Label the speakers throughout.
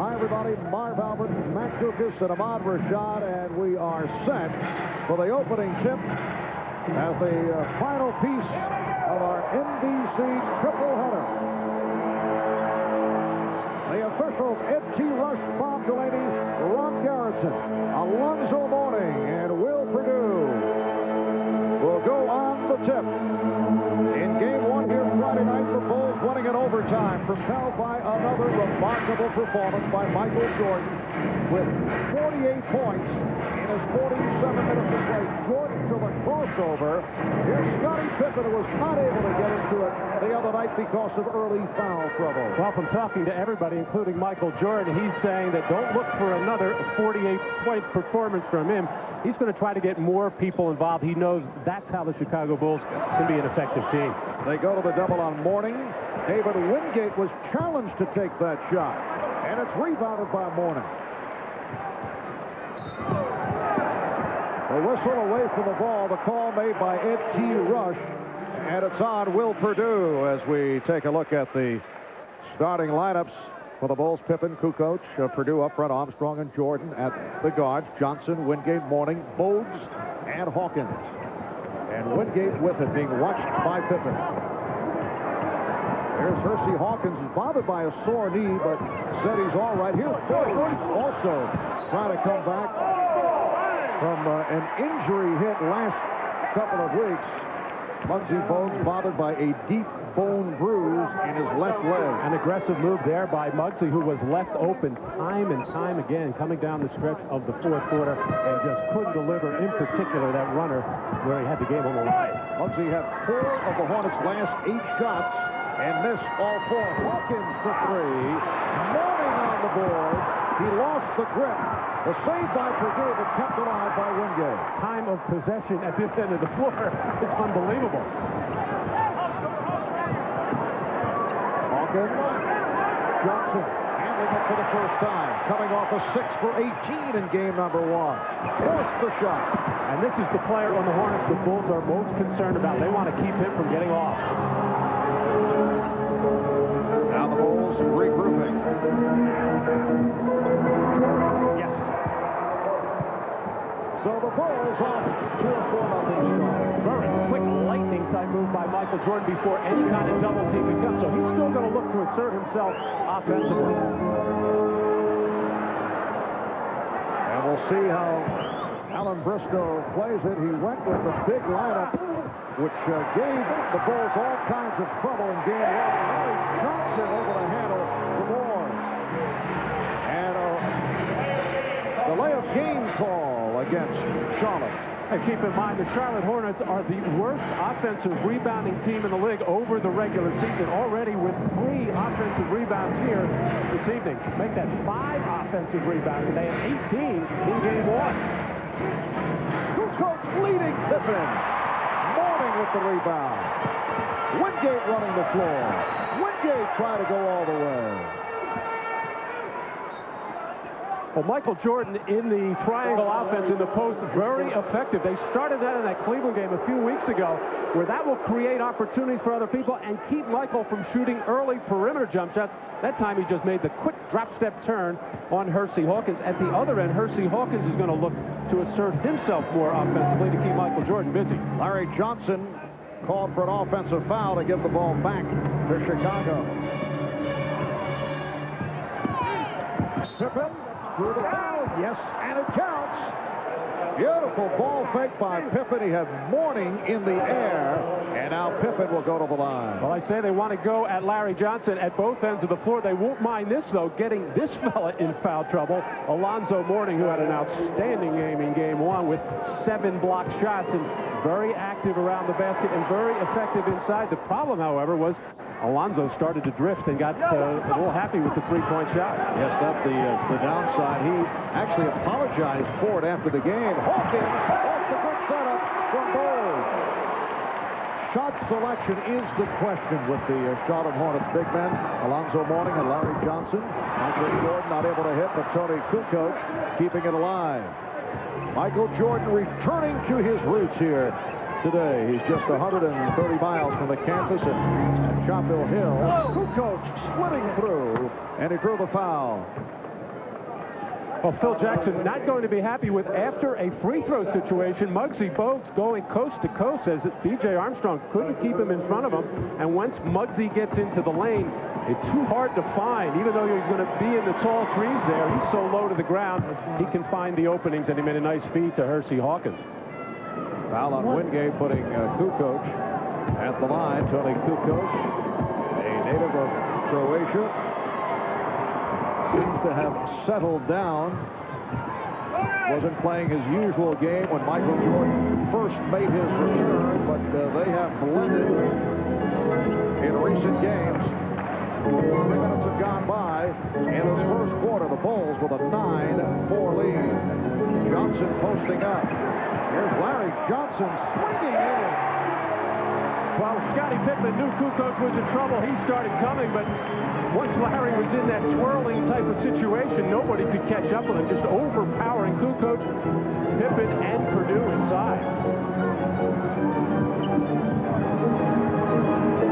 Speaker 1: Hi, everybody. Marv Albert, Matt Dukas, and Ahmad Rashad, and we are set for the opening tip as the final piece of our NBC triple header. The officials, Ed T. Rush, Bob Delaney, Ron Garrison, Alonzo Mourning, and Will Perdue will go on the tip. In game one here Friday night, the Bulls winning in overtime, propelled by another remarkable performance by Michael Jordan with 48 points in his 47 minutes of play. Jordan to the crossover. Here's Scottie Pippen, who was not able to get into it the other night because of early foul trouble.
Speaker 2: Well, from talking to everybody, including Michael Jordan, he's saying that don't look for another 48-point performance from him. He's going to try to get more people involved. He knows that's how the Chicago Bulls can be an effective team.
Speaker 1: They go to the double on Mourning. David Wingate was challenged to take that shot, and it's rebounded by Mourning. The whistle away from the ball, the call made by Ed T. Rush, and it's on Will Perdue as we take a look at the starting lineups for the Bulls. Pippen, Kukoc, Perdue up front, Armstrong and Jordan at the guards, Johnson, Wingate, Mourning, Bogues, and Hawkins. And Wingate with it, being watched by Pippen. Here's Hersey Hawkins, who's bothered by a sore knee, but said he's all right. Here's Bogues also trying to come back from an injury hit last couple of weeks. Muggsy Bogues bothered by a deep bone bruise in his left leg.
Speaker 2: An aggressive move there by Muggsy, who was left open time and time again coming down the stretch of the fourth quarter and just couldn't deliver, in particular that runner where he had the game on the line.
Speaker 1: Muggsy had 4 of the Hornets' last 8 shots and missed all 4. Hawkins for 3. Mourning on the board. He lost the grip. The save by Perdue, but kept alive by Wingate.
Speaker 2: Time of possession at this end of the floor is unbelievable.
Speaker 1: Hawkins, Johnson, handling it for the first time. Coming off a 6 for 18 in game number 1. Forced the shot.
Speaker 2: And this is the player on the Hornets the Bulls are most concerned about. They want to keep him from getting off.
Speaker 1: Now the Bulls regrouping.
Speaker 2: Yes.
Speaker 1: So the Bulls off 2 or 4-0 strong.
Speaker 2: Very quick lightning type move by Michael Jordan before any kind of double team could come. So he's still going to look to assert himself offensively.
Speaker 1: And we'll see how Alan Briscoe plays it. He went with the big lineup, which gave the Bulls all kinds of trouble in game 1. Larry Johnson able to handle the boards. And a delay of game call against Charlotte.
Speaker 2: And keep in mind, the Charlotte Hornets are the worst offensive rebounding team in the league over the regular season, already with 3 offensive rebounds here this evening. Make that 5 offensive rebounds, and they had 18 in game 1.
Speaker 1: Kukoc leading Pippen. Mourning with the rebound. Wingate running the floor. Wingate trying to go all the way.
Speaker 2: Well, Michael Jordan in the triangle offense in the post, very effective. They started that in that Cleveland game a few weeks ago, where that will create opportunities for other people and keep Michael from shooting early perimeter jump shots. That time he just made the quick drop-step turn on Hersey Hawkins. At the other end, Hersey Hawkins is going to look to assert himself more offensively to keep Michael Jordan busy.
Speaker 1: Larry Johnson called for an offensive foul to give the ball back to Chicago. Pippen through the foul. Yes, and it counts. Beautiful ball fake by Pippen. He had Mourning in the air, and now Pippen will go to the line.
Speaker 2: Well, I say they want to go at Larry Johnson at both ends of the floor. They won't mind this, though, getting this fella in foul trouble. Alonzo Mourning, who had an outstanding game in game 1 with 7 blocked shots and very active around the basket and very effective inside. The problem, however, was Alonzo started to drift and got a little happy with the 3-point shot.
Speaker 1: Yes, that's the downside. He actually apologized for it after the game. Hawkins off the good setup from Bogues. Shot selection is the question with the Charlotte Hornets big men. Alonzo Mourning and Larry Johnson. Michael Jordan not able to hit, but Tony Kukoc keeping it alive. Michael Jordan returning to his roots here today. He's just 130 miles from the campus at Chapel Hill. Kukoc splitting through, and he drew the foul.
Speaker 2: Well, Phil Jackson not going to be happy with, after a free throw situation, Muggsy Bogues going coast to coast, as B.J. Armstrong couldn't keep him in front of him. And once Muggsy gets into the lane, it's too hard to find. Even though he's going to be in the tall trees there, he's so low to the ground, he can find the openings, and he made a nice feed to Hersey Hawkins.
Speaker 1: Foul on Wingate, putting Kukoc at the line. Tony Kukoc, a native of Croatia, seems to have settled down. Wasn't playing his usual game when Michael Jordan first made his return, but they have blended in recent games. 3 minutes have gone by. In his first quarter, the Bulls with a 9-4 lead. Johnson posting up. Here's Larry Johnson swinging in.
Speaker 2: Well, Scottie Pippen knew Kukoc was in trouble. He started coming, but once Larry was in that twirling type of situation, nobody could catch up with him, just overpowering Kukoc, Pippen, and Purdue inside.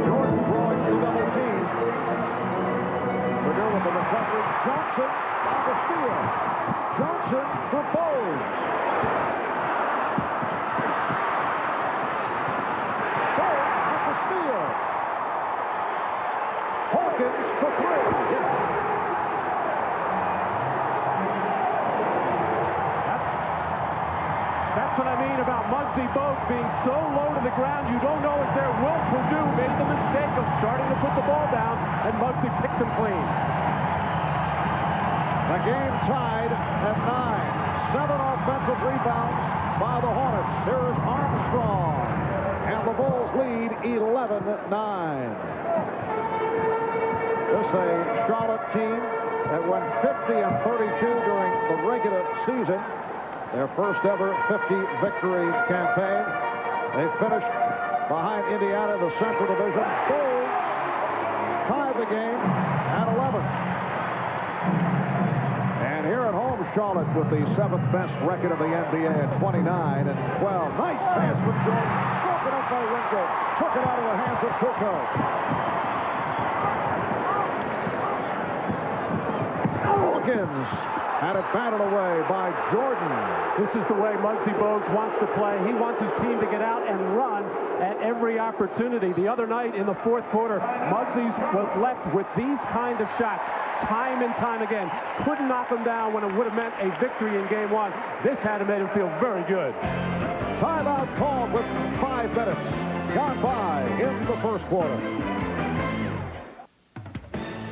Speaker 1: Jordan drawing the double team. Purdue with the recovery. Johnson on the steal. Johnson for Bogues. Hawkins for 3.
Speaker 2: That's what I mean about Muggsy Bogues being so low to the ground, you don't know if there. Will Purdue made the mistake of starting to put the ball down, and Muggsy picked him clean.
Speaker 1: The game tied at 9. 7 offensive rebounds by the Hornets. Here's Armstrong, and the Bulls lead 11-9. This is a Charlotte team that went 50-32 during the regular season. Their first ever 50 victory campaign. They finished behind Indiana in the Central Division. Bulls tied the game at 11. And here at home, Charlotte with the 7th best record of the NBA at 29-12. Nice pass from Jordan. Broken up by Wingate. Took it out of the hands of Kukoc. Hawkins had it batted away by Jordan.
Speaker 2: This is the way Muggsy Bogues wants to play. He wants his team to get out and run at every opportunity. The other night in the fourth quarter, Muggsy was left with these kind of shots time and time again. Couldn't knock them down when it would have meant a victory in game 1. This had made him feel very good.
Speaker 1: Timeout called with 5 minutes gone by in the first quarter.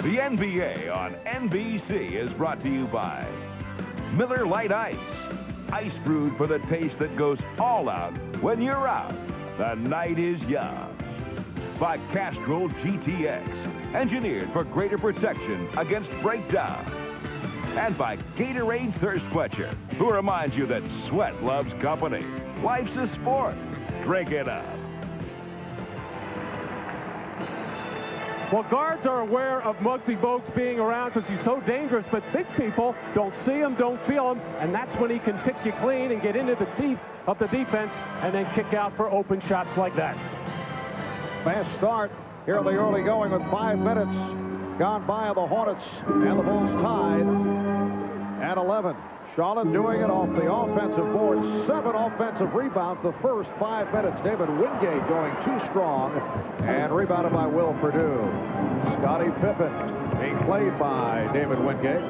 Speaker 3: The NBA on NBC is brought to you by Miller Lite Ice. Ice brewed for the taste that goes all out when you're out. The night is young. By Castrol GTX, engineered for greater protection against breakdown. And by Gatorade Thirst Quencher, who reminds you that sweat loves company. Life's a sport. Drink it up.
Speaker 2: Well, guards are aware of Muggsy Bogues being around because he's so dangerous, but big people don't see him, don't feel him, and that's when he can pick you clean and get into the teeth of the defense and then kick out for open shots like that.
Speaker 1: Fast start here in the early going with 5 minutes gone by of the Hornets, and the Bulls tied at 11. Charlotte doing it off the offensive board. 7 offensive rebounds the first 5 minutes. David Wingate going too strong and rebounded by Will Purdue. Scottie Pippen being played by David Wingate.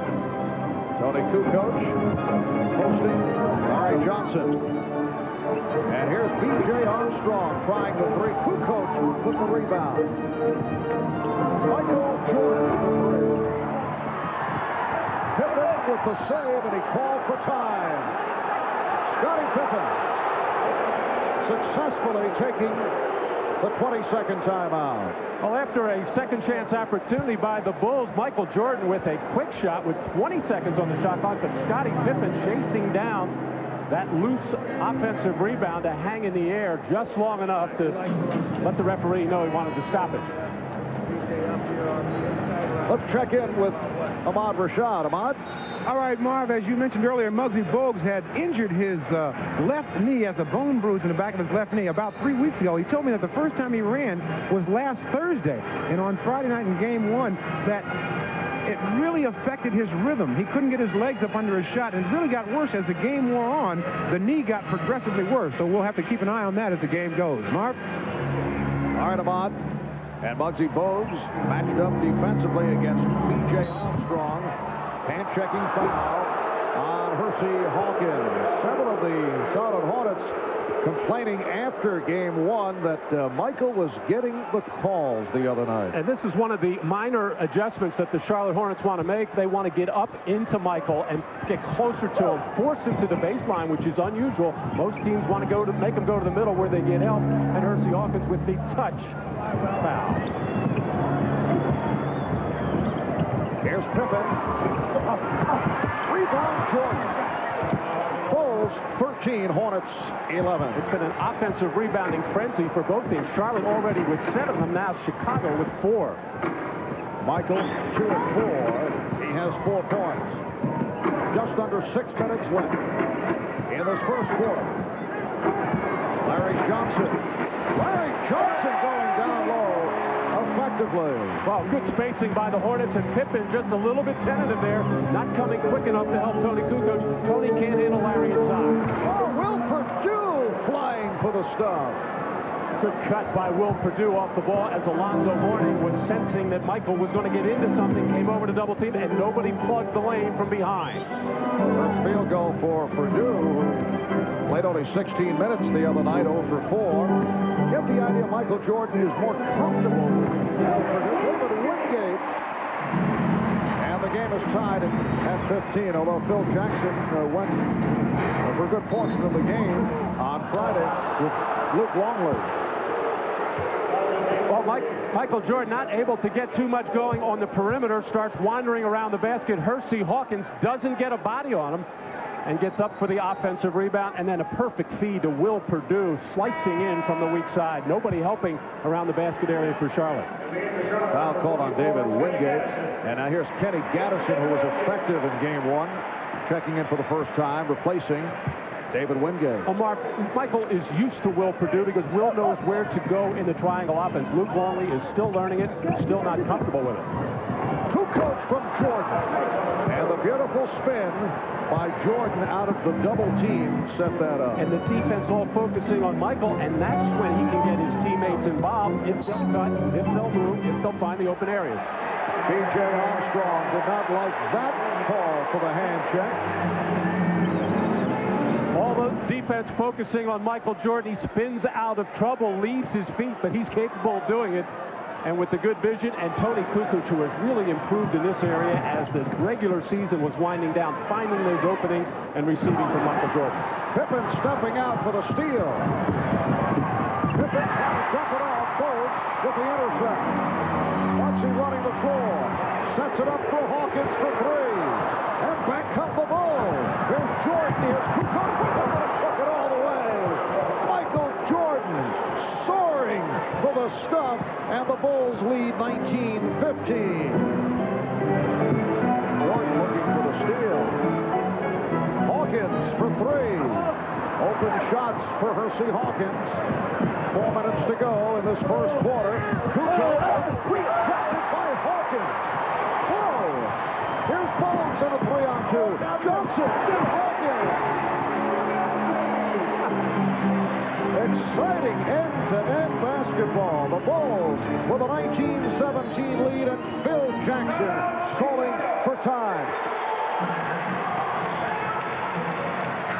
Speaker 1: Tony Kukoc posting Larry Johnson. And here's B.J. Armstrong trying the 3. Kukoc with the rebound. Michael Jordan. Pippen with the save, and he called for time. Scottie Pippen successfully taking the 22nd timeout.
Speaker 2: Well, after a second chance opportunity by the Bulls, Michael Jordan with a quick shot with 20 seconds on the shot clock, but Scottie Pippen chasing down that loose offensive rebound to hang in the air just long enough to let the referee know he wanted to stop it.
Speaker 1: Let's check in with Ahmad Rashad. Ahmad?
Speaker 4: All right, Marv, as you mentioned earlier, Muggsy Bogues had injured his left knee as a bone bruise in the back of his left knee about 3 weeks ago. He told me that the first time he ran was last Thursday. And on Friday night in game 1, that it really affected his rhythm. He couldn't get his legs up under his shot, and it really got worse as the game wore on. The knee got progressively worse, so we'll have to keep an eye on that as the game goes. Marv?
Speaker 1: All right, Ahmad. And Muggsy Bogues matched up defensively against B.J. Armstrong. Hand-checking foul on Hersey Hawkins. Several of the Charlotte Hornets complaining after game one that Michael was getting the calls the other night.
Speaker 2: And this is one of the minor adjustments that the Charlotte Hornets want to make. They want to get up into Michael and get closer to him, force him to the baseline, which is unusual. Most teams want to make him go to the middle where they get help. And Hersey Hawkins with the touch foul.
Speaker 1: Here's Pippen. Rebound Jordan. Bulls 13, Hornets 11.
Speaker 2: It's been an offensive rebounding frenzy for both teams. Charlotte already with 7 of them, now Chicago with 4.
Speaker 1: Michael 2 of 4. He has 4 points. Just under 6 minutes left in this first quarter. Larry Johnson. Larry Johnson going down low effectively.
Speaker 2: Well, good spacing by the Hornets, and Pippen just a little bit tentative there, not coming quick enough to help Tony Kukoc. Tony can't handle Larry inside.
Speaker 1: Oh, Will Perdue flying for the stop.
Speaker 2: Good cut by Will Perdue off the ball as Alonzo Mourning was sensing that Michael was going to get into something, came over to double team, and nobody plugged the lane from behind.
Speaker 1: First field goal for Perdue, who played only 16 minutes the other night, 0 for 4. Get the idea Michael Jordan is more comfortable with Perdue. David Wingate. And the game is tied at 15, although Phil Jackson went for a good portion of the game on Friday with Luke Longley.
Speaker 2: Well, Michael Jordan not able to get too much going on the perimeter, starts wandering around the basket. Hersey Hawkins doesn't get a body on him and gets up for the offensive rebound, and then a perfect feed to Will Perdue, slicing in from the weak side. Nobody helping around the basket area for Charlotte.
Speaker 1: Foul called on David Wingate. And now here's Kenny Gaddison, who was effective in game one, checking in for the first time, replacing David Wingate.
Speaker 2: Well, Mark, Michael is used to Will Perdue because Will knows where to go in the triangle offense. Luke Longley is still learning it, still not comfortable with it.
Speaker 1: Kukoc from Jordan. And the beautiful spin by Jordan out of the double team set that up.
Speaker 2: And the defense all focusing on Michael, and that's when he can get his teammates involved if they'll cut, if they'll move, if they'll find the open areas.
Speaker 1: B.J. Armstrong did not like that call for the hand check.
Speaker 2: All the defense focusing on Michael Jordan. He spins out of trouble, leaves his feet, but he's capable of doing it. And with the good vision, and Tony Kukoc, who has really improved in this area as the regular season was winding down, finding those openings and receiving from Michael Jordan.
Speaker 1: Pippen stepping out for the steal. Pippen trying to dump it off. Bogues with the intercept. Muggsy running the floor. Sets it up for Hawkins for 3. And back come the Bulls. Here's Jordan. Here's Kukoc. Took it all the way. Michael Jordan soaring for the stuff. And the Bulls lead 19-15. Jordan looking for the steal. Hawkins for 3. Open shots for Hersey Hawkins. 4 minutes to go in this first quarter. Kukoc rejected by Hawkins. Whoa! Here's Bogues on a 3-on-2. Johnson and Hawkins. Exciting end-to-end basketball. The Bulls with a 19-17 lead, and Phil Jackson calling for time.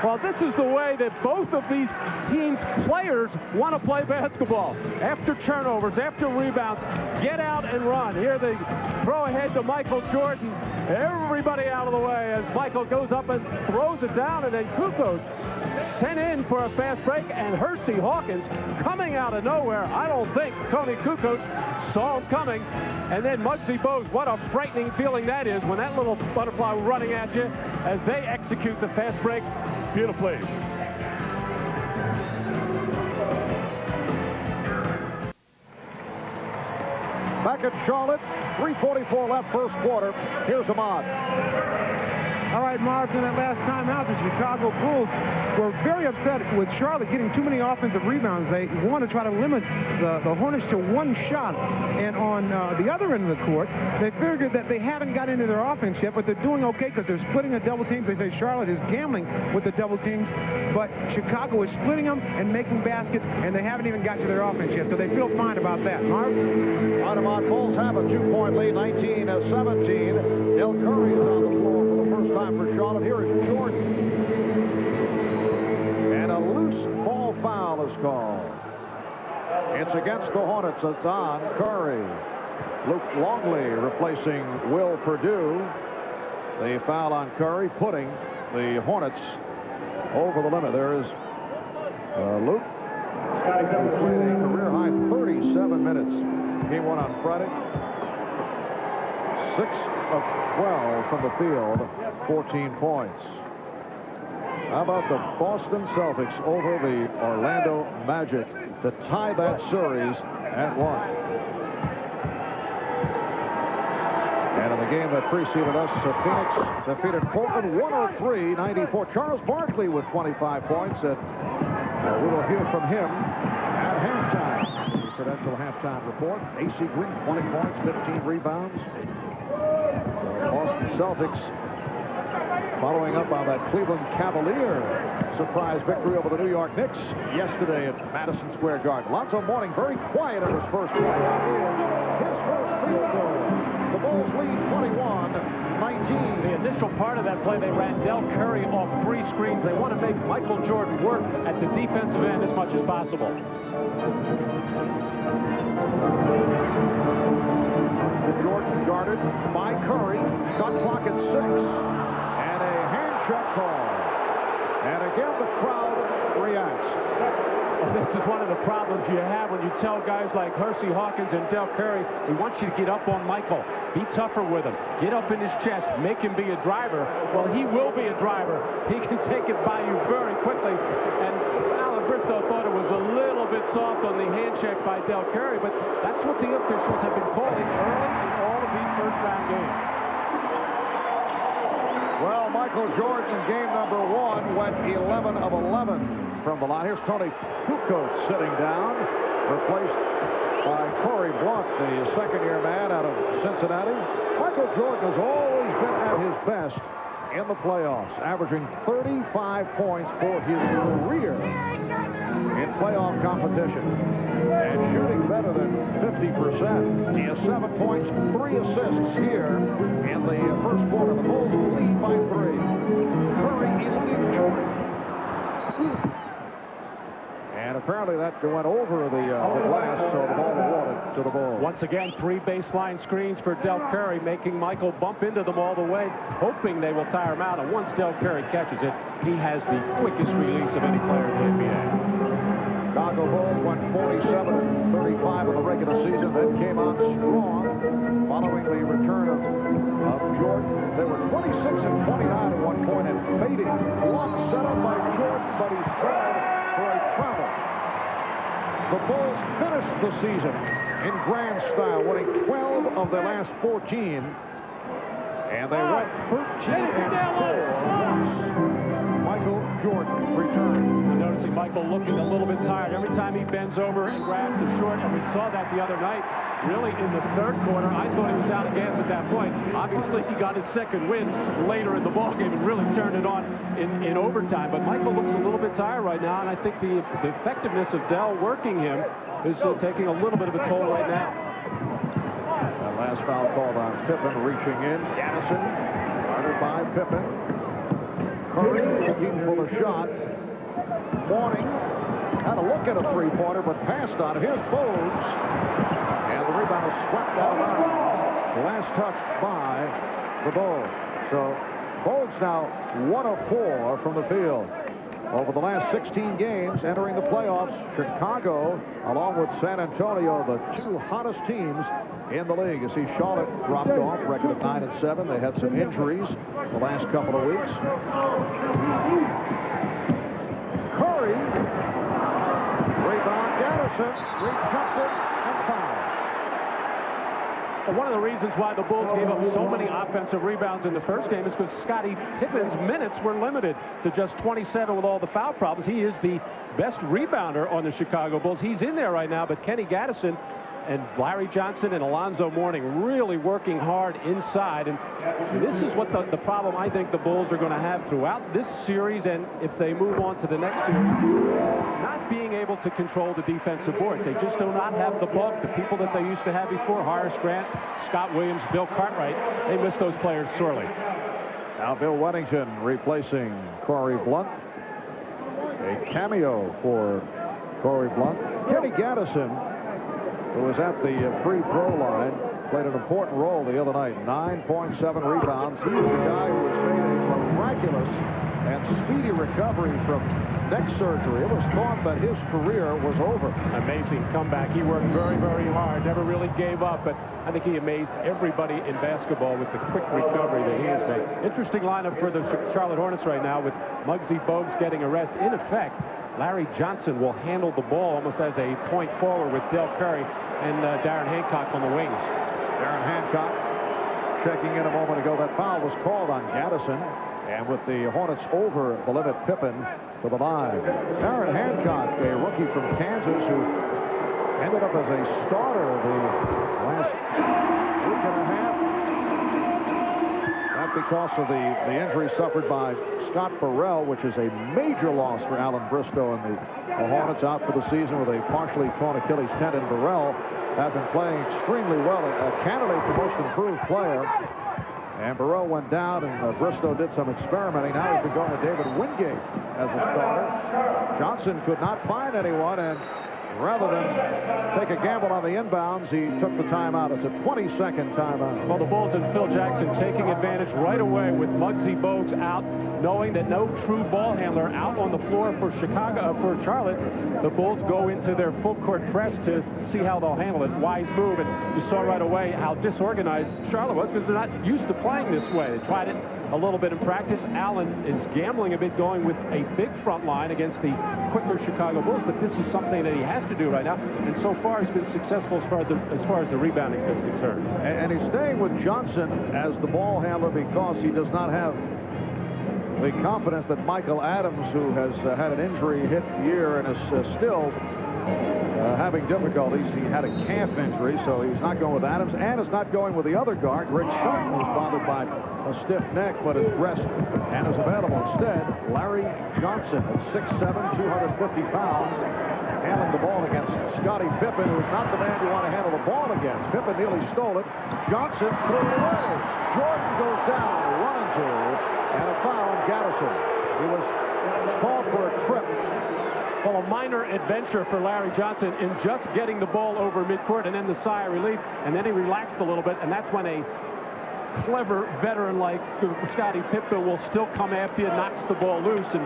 Speaker 2: Well, this is the way that both of these teams' players want to play basketball. After turnovers, after rebounds, get out and run. Here they throw ahead to Michael Jordan. Everybody out of the way as Michael goes up and throws it down, and then Kukoc sent in for a fast break, and Hersey Hawkins coming out of nowhere. I don't think Tony Kukoc saw him coming. And then Muggsy Bogues, what a frightening feeling that is when that little butterfly running at you as they execute the fast break beautifully.
Speaker 1: Back at Charlotte, 3:44 left first quarter. Here's Ahmad.
Speaker 4: All right, Marv, in that last timeout, the Chicago Bulls were very upset with Charlotte getting too many offensive rebounds. They want to try to limit the Hornets to one shot. And on the other end of the court, they figured that they haven't got into their offense yet, but they're doing okay because they're splitting the double teams. They say Charlotte is gambling with the double teams, but Chicago is splitting them and making baskets, and they haven't even got to their offense yet, so they feel fine about that. Marv?
Speaker 1: Audemars Bulls have a 2-point lead, 19-17. Del Curry is on the floor for the first time for Charlotte. Here is Jordan. And a loose ball foul is called. It's against the Hornets. It's on Curry. Luke Longley replacing Will Perdue. The foul on Curry, putting the Hornets over the limit. There is Luke. Who played a career-high 37 minutes. Game 1 on Friday. 6 of 12 from the field, 14 points. How about the Boston Celtics over the Orlando Magic to tie that series at 1? And in the game that preceded us, Phoenix defeated Portland 103-94. Charles Barkley with 25 points. And we will hear from him at halftime. The Prudential halftime report. AC Green, 20 points, 15 rebounds. Boston Celtics following up on that Cleveland Cavalier surprise victory over the New York Knicks yesterday at Madison Square Garden. Lonzo Mourning very quiet in his first play. His first field goal. The Bulls lead 21-19.
Speaker 2: The initial part of that play, they ran Del Curry off 3 screens. They want to make Michael Jordan work at the defensive end as much as possible.
Speaker 1: Jordan guarded by Curry. Shot clock at 6. And a hand check call. And again, the crowd reacts.
Speaker 2: This is one of the problems you have when you tell guys like Hersey Hawkins and Del Curry, we want you to get up on Michael. Be tougher with him. Get up in his chest. Make him be a driver. Well, he will be a driver. He can take it by you very quickly. And Alan Bristow thought it was a little bit soft on the hand check by Del Curry, but that's what the officials have been calling early in all of these first-round games.
Speaker 1: Well, Michael Jordan, game number 1, went 11 of 11 from the line. Here's Tony Kukoc sitting down, replaced by Corey Blunt, the second-year man out of Cincinnati. Michael Jordan has always been at his best in the playoffs, averaging 35 points for his career in playoff competition and shooting better than 50%. He has 7 points, 3 assists here in the first quarter. The Bulls lead by 3. Curry eluding Jordan. And apparently that went over the glass, so the ball awarded to the Bulls.
Speaker 2: Once again, 3 baseline screens for Del Curry, making Michael bump into them all the way, hoping they will tire him out. And once Del Curry catches it, he has the quickest release of any player in the NBA.
Speaker 1: Chicago Bulls went 47-35 in the regular season, then came on strong following the return of Jordan. They were 26-29 at one point and fading. Block set up by Jordan, but he's called for a travel. The Bulls finished the season in grand style, winning 12 of their last 14. And they went 13-4 once Michael Jordan returned.
Speaker 2: I'm noticing Michael looking a little bit tired every time he bends over and grabs the short, and we saw that the other night. Really, in the third quarter, I thought he was out of gas at that point. Obviously, he got his second win later in the ballgame and really turned it on in overtime. But Michael looks a little bit tired right now, and I think the effectiveness of Del working him is taking a little bit of a toll right now.
Speaker 1: That last foul called on Pippen, reaching in. Gaddison, guarded by Pippen. Curry looking for the shot. Mourning had a look at a three-pointer, but passed on it. Here's Bogues. And the rebound is swept out of bounds. Last touch by the Bulls. So Bogues now 1 of 4 from the field. Over the last 16 games entering the playoffs, Chicago, along with San Antonio, the 2 hottest teams in the league. You see Charlotte dropped off, record of 9-7. They had some injuries the last couple of weeks. Curry, rebound, Gaddison, rejected and fouled.
Speaker 2: One of the reasons why the Bulls gave up so many offensive rebounds in the first game is because Scottie Pippen's minutes were limited to just 27 with all the foul problems. He is the best rebounder on the Chicago Bulls. He's in there right now, but Kenny Gaddison and Larry Johnson and Alonzo Mourning really working hard inside. And this is what the problem I think the Bulls are going to have throughout this series, and if they move on to the next series, not being able to control the defensive board. They just do not have the bulk, the people that they used to have before, Horace Grant, Scott Williams, Bill Cartwright. They miss those players sorely.
Speaker 1: Now Bill Weddington replacing Corey Blunt. A cameo for Corey Blunt. Kenny Gaddison, who was at the free throw line, played an important role the other night. 9.7 rebounds. He was the guy who was made a miraculous and speedy recovery from neck surgery. It was thought that his career was over.
Speaker 2: Amazing comeback. He worked very, very hard. Never really gave up, but I think he amazed everybody in basketball with the quick recovery that he has made. Interesting lineup for the Charlotte Hornets right now with Muggsy Bogues getting a rest. In effect, Larry Johnson will handle the ball almost as a point forward with Del Curry and Darren Hancock on the wings.
Speaker 1: Darren Hancock checking in a moment ago. That foul was called on Gaddison. And with the Hornets over the limit, Pippen to the line. Darren Hancock, a rookie from Kansas who ended up as a starter the last week and a half. That because of the injury suffered by Scott Burrell, which is a major loss for Alan Bristow and the Hornets, out for the season with a partially torn Achilles tendon. Burrell has been playing extremely well, a candidate for most improved player. And Burrell went down, and Bristow did some experimenting. Now he's been going with David Wingate as a starter. Johnson could not find anyone, and rather than take a gamble on the inbounds, he took the timeout. It's a 20-second timeout.
Speaker 2: Well, the Bulls and Phil Jackson taking advantage right away with Muggsy Bogues out, knowing that no true ball handler out on the floor for for Charlotte. The Bulls go into their full court press to see how they'll handle it. Wise move, and you saw right away how disorganized Charlotte was because they're not used to playing this way. They tried it a little bit in practice. Allen is gambling a bit, going with a big front line against the quicker Chicago Bulls, but this is something that he has to do right now, and so far he's been successful as far as the rebounding is concerned.
Speaker 1: And he's staying with Johnson as the ball handler because he does not have the confidence that Michael Adams, who has had an injury-hit year and is still having difficulties. He had a calf injury, so he's not going with Adams, and is not going with the other guard, Rick Shelton, who's bothered by a stiff neck, but is dressed and is available. Instead, Larry Johnson at 6'7", 250 pounds, handling the ball against Scottie Pippen, who is not the man you want to handle the ball against. Pippen nearly stole it. Johnson threw it away. Jordan goes down, 1-2. And a foul on Gaddison. He was called for a trip.
Speaker 2: Well, a minor adventure for Larry Johnson in just getting the ball over midcourt and then the sigh of relief, and then he relaxed a little bit, and that's when a clever veteran like Scottie Pippen will still come after you, knocks the ball loose, and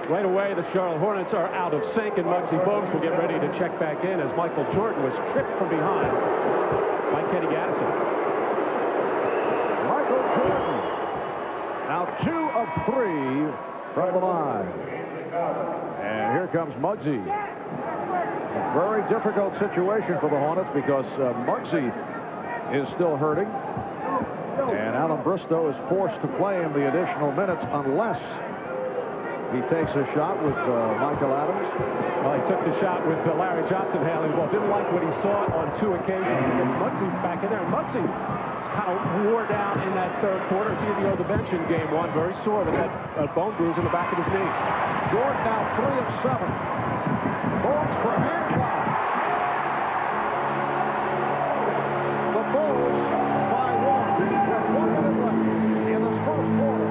Speaker 2: right away the Charlotte Hornets are out of sync, and Muggsy Bogues will get ready to check back in as Michael Jordan was tripped from behind by Kenny Gaddison.
Speaker 1: Michael Jordan. Now 2 of 3 from the line. And here comes Muggsy. A very difficult situation for the Hornets because Muggsy is still hurting. And Alan Bristow is forced to play him the additional minutes unless he takes a shot with Michael Adams.
Speaker 2: Well, he took the shot with Larry Johnson handling the ball. Didn't like what he saw on 2 occasions. He gets Muggsy back in there. And Muggsy kind of wore down in that third quarter. See if he go the bench in game 1. Very sore with that bone bruise in the back of his knee.
Speaker 1: Jordan now 3 of 7. Bogues for Hancock. The Bulls by 1 with 1 minute left in this first quarter.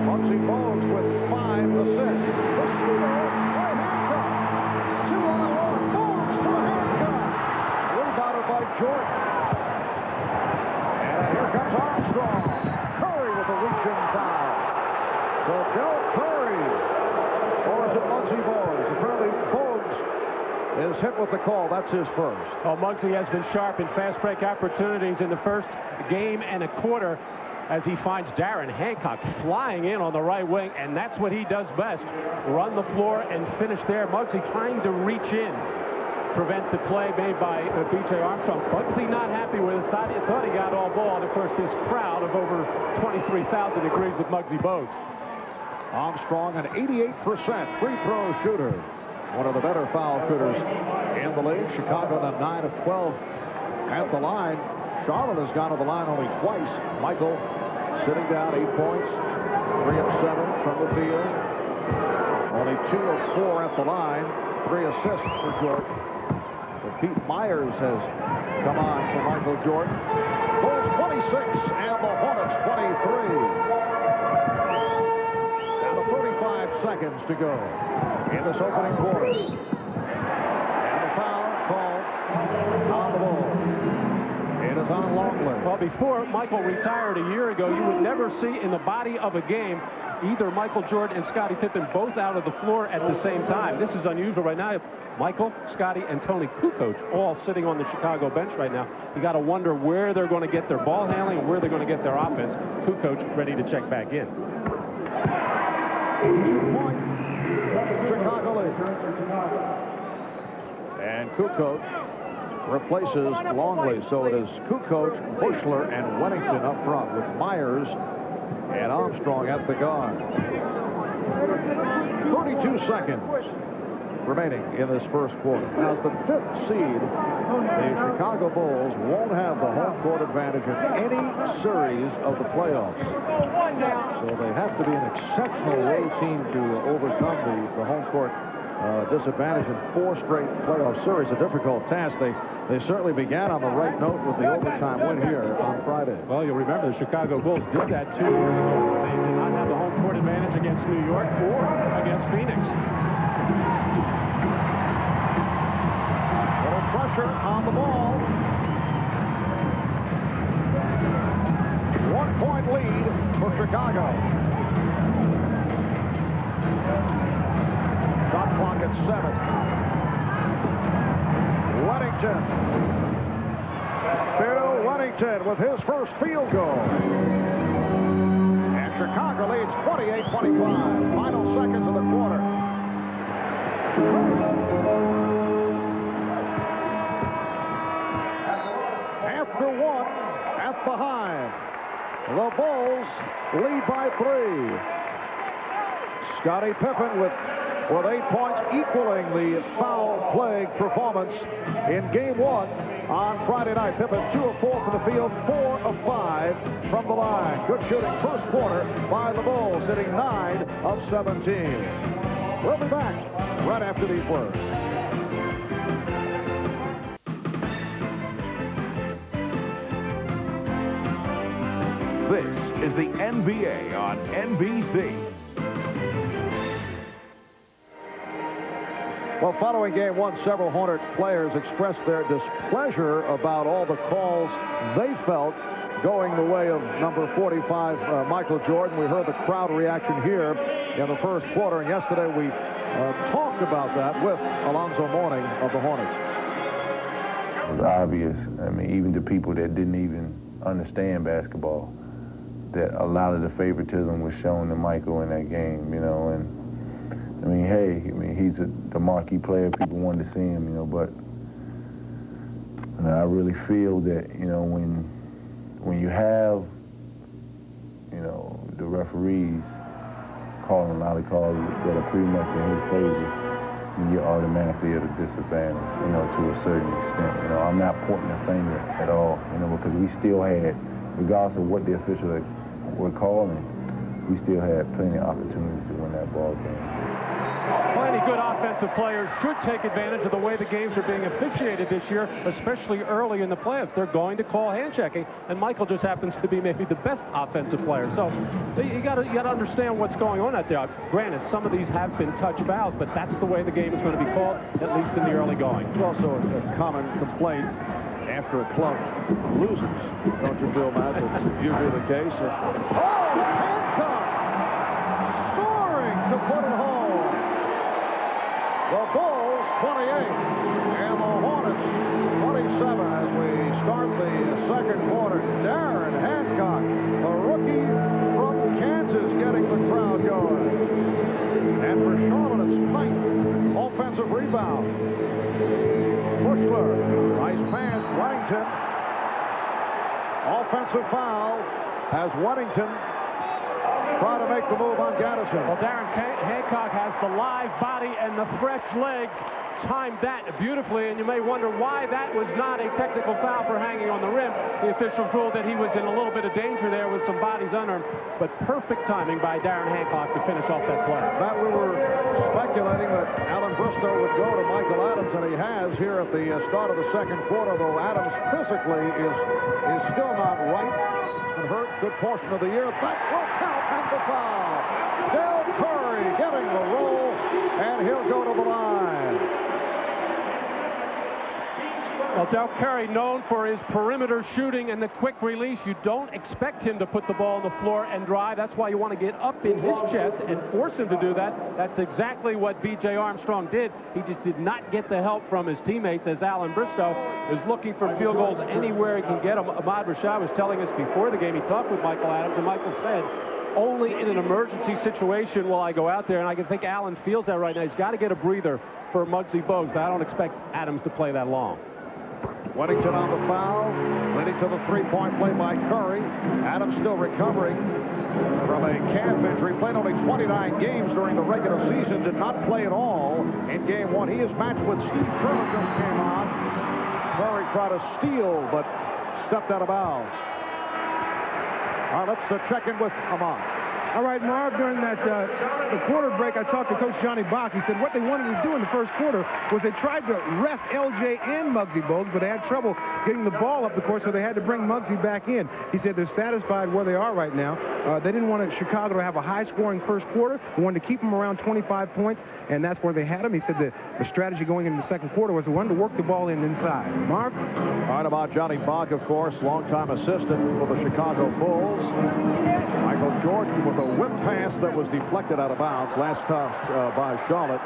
Speaker 1: Muggsy Bogues with 5 assists. The steal by Hancock. 2-on-1. Bogues for Hancock. Rebounded by Jordan. And here comes Armstrong. Curry with a reach-in foul. So Del Curry, or is it Muggsy Bogues? Apparently Bogues is hit with the call. That's his first.
Speaker 2: Well, Muggsy has been sharp in fast break opportunities in the first game and a quarter as he finds Darren Hancock flying in on the right wing, and that's what he does best. Run the floor and finish there. Muggsy trying to reach in. prevent the play made by B.J. Armstrong. Bugsy not happy with it. Thought he got all ball. And, of course, this crowd of over 23,000 agrees with Muggsy Bogues.
Speaker 1: Armstrong, an 88% free throw shooter. One of the better foul shooters in the league. Chicago, the 9 of 12 at the line. Charlotte has gone to the line only twice. Michael sitting down, 8 points, 3 of 7 from the field. Only 2 of 4 at the line. 3 assists for Jordan. But Pete Myers has come on for Michael Jordan. Bulls 26 and the Hornets 23. Down to 35 seconds to go in this opening quarter. And the foul called on the ball. It is on Longley.
Speaker 2: Well, before Michael retired a year ago, you would never see in the body of a game either Michael Jordan and Scottie Pippen both out of the floor at the same time. This is unusual right now. Michael, Scottie, and Tony Kukoc all sitting on the Chicago bench right now. You got to wonder where they're going to get their ball handling and where they're going to get their offense. Kukoc ready to check back in.
Speaker 1: 2-point Chicago lead. And Kukoc replaces Longley. So it is Kukoc, Bushler, and Wennington up front with Myers and Armstrong at the guard. 32 seconds remaining in this first quarter. As the 5th seed, the Chicago Bulls won't have the home court advantage in any series of the playoffs. So they have to be an exceptional road team to overcome the home court disadvantage in 4 straight playoff series. A difficult task. They certainly began on the right note with the overtime win here on Friday.
Speaker 2: Well, you'll remember the Chicago Bulls did that 2 years ago. They did not have the home court advantage against New York or against Phoenix.
Speaker 1: Little pressure on the ball. 1-point lead for Chicago. Shot clock at 7. Wennington. Bill Wennington with his first field goal. And Chicago leads 28-25. Final seconds of the quarter. After 1 at the high. The Bulls lead by 3. Scottie Pippen with 8 points, equaling the foul-plagued performance in Game 1 on Friday night. Pippen 2 of 4 from the field, 4 of 5 from the line. Good shooting first quarter by the Bulls, hitting 9 of 17. We'll be back right after these words.
Speaker 3: This is the NBA on NBC.
Speaker 1: Well, following Game 1, several Hornet players expressed their displeasure about all the calls they felt going the way of number 45, Michael Jordan. We heard the crowd reaction here in the first quarter, and yesterday we talked about that with Alonzo Mourning of the Hornets.
Speaker 5: It was obvious, I mean, even to people that didn't even understand basketball, that a lot of the favoritism was shown to Michael in that game, you know, and I mean, hey, he's the marquee player. People wanted to see him, you know, but I really feel that, you know, when you have, you know, the referees calling a lot of calls that are pretty much in his favor, you're automatically at a disadvantage, you know, to a certain extent. You know, I'm not pointing a finger at all, you know, because we still had, regardless of what the officials were calling, we still had plenty of opportunities to win that ball game.
Speaker 2: Plenty good offensive players should take advantage of the way the games are being officiated this year, especially early in the playoffs. They're going to call hand checking, and Michael just happens to be maybe the best offensive player. So you got to understand what's going on out there. Granted, some of these have been touch fouls, but that's the way the game is going to be called, at least in the early going.
Speaker 1: It's also a common complaint after a club loses. Don't you feel, Matt? That's usually the case. Hancock soaring to put it home. The Bulls 28 and the Hornets 27 as we start the second quarter. Darren Hancock, a rookie from Kansas, getting the crowd going. And for Charlotte, it's Knight, offensive rebound. Miller. Nice pass. Weddington. Offensive foul as Weddington try to make the move on Gaddison.
Speaker 2: Well, Darren Hancock has the live body and the fresh legs. Timed that beautifully, and you may wonder why that was not a technical foul for hanging on the rim. The officials ruled that he was in a little bit of danger there with some bodies under him, but perfect timing by Darren Hancock to finish off that play.
Speaker 1: That we were speculating that Alan Bristow would go to Michael Adams, and he has here at the start of the second quarter, though Adams physically is still not right. Been hurt good portion of the year. That will count and the foul. Del Curry getting the roll, and he'll go to the line.
Speaker 2: Well, Del Curry, known for his perimeter shooting and the quick release. You don't expect him to put the ball on the floor and drive. That's why you want to get up in his chest and force him to do that. That's exactly what B.J. Armstrong did. He just did not get the help from his teammates, as Alan Bristow is looking for field goals anywhere he can get them. Ahmad Rashad was telling us before the game, he talked with Michael Adams, and Michael said, only in an emergency situation will I go out there, and I can think Alan feels that right now. He's got to get a breather for Muggsy Bogues, but I don't expect Adams to play that long.
Speaker 1: Weddington on the foul, leading to the three-point play by Curry. Adams still recovering from a calf injury. Played only 29 games during the regular season. Did not play at all in game one. He is matched with Steve Kerr just came on. Curry tried to steal, but stepped out of bounds. All right, let's check in with Ahmad.
Speaker 4: All right, Marv, during that the quarter break, I talked to Coach Johnny Bach. He said what they wanted to do in the first quarter was they tried to rest LJ and Muggsy Bogues, but they had trouble getting the ball up the court, so they had to bring Muggsy back in. He said they're satisfied where they are right now. They didn't want Chicago to have a high-scoring first quarter. They wanted to keep them around 25 points, and that's where they had him. He said the strategy going into the second quarter was the one to work the ball in inside. Marv?
Speaker 1: All right, about Johnny Bach, of course, longtime assistant for the Chicago Bulls. Michael Jordan with a whip pass that was deflected out of bounds. Last touch by Charlotte.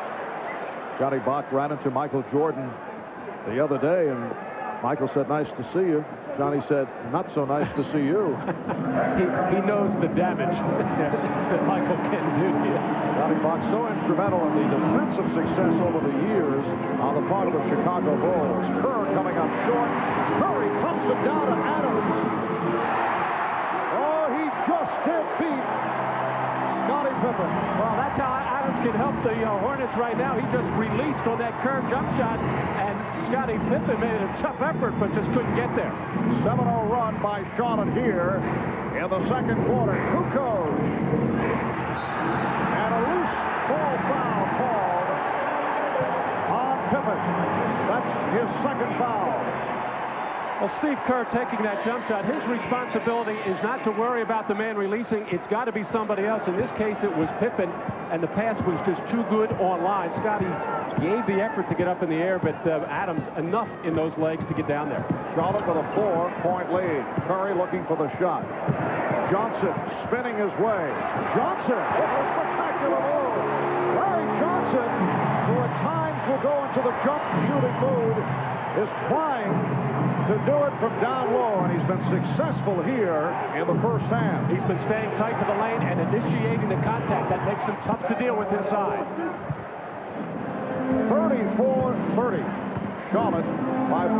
Speaker 1: Johnny Bach ran into Michael Jordan the other day, and Michael said, nice to see you. Johnny said, not so nice to see you.
Speaker 2: he knows the damage that Michael can do here.
Speaker 1: Johnny Bach so instrumental in the defensive success over the years on the part of the Chicago Bulls. Kerr coming up short. Curry pumps it down to Adams. Oh, he just can't beat Scottie Pippen.
Speaker 2: Well, that's how Adams can help the Hornets right now. He just released on that curved jump shot, and Scottie Pippen made a tough effort, but just couldn't get there.
Speaker 1: 7-0 run by Charlotte here in the second quarter. Kukoc. And a loose ball foul called on Pippen. That's his second foul.
Speaker 2: Well, Steve Kerr taking that jump shot, his responsibility is not to worry about the man releasing. It's got to be somebody else. In this case, it was Pippen, and the pass was just too good on line. Scottie gave the effort to get up in the air, but Adams enough in those legs to get down there.
Speaker 1: Charlotte with a 4-point lead. Curry looking for the shot. Johnson spinning his way. Johnson with a spectacular move. Larry Johnson, who at times will go into the jump shooting mood, is trying to do it from down low, and he's been successful here in the first half.
Speaker 2: He's been staying tight to the lane and initiating the contact. That makes him tough to deal with inside.
Speaker 1: 34-30. Charlotte by 4.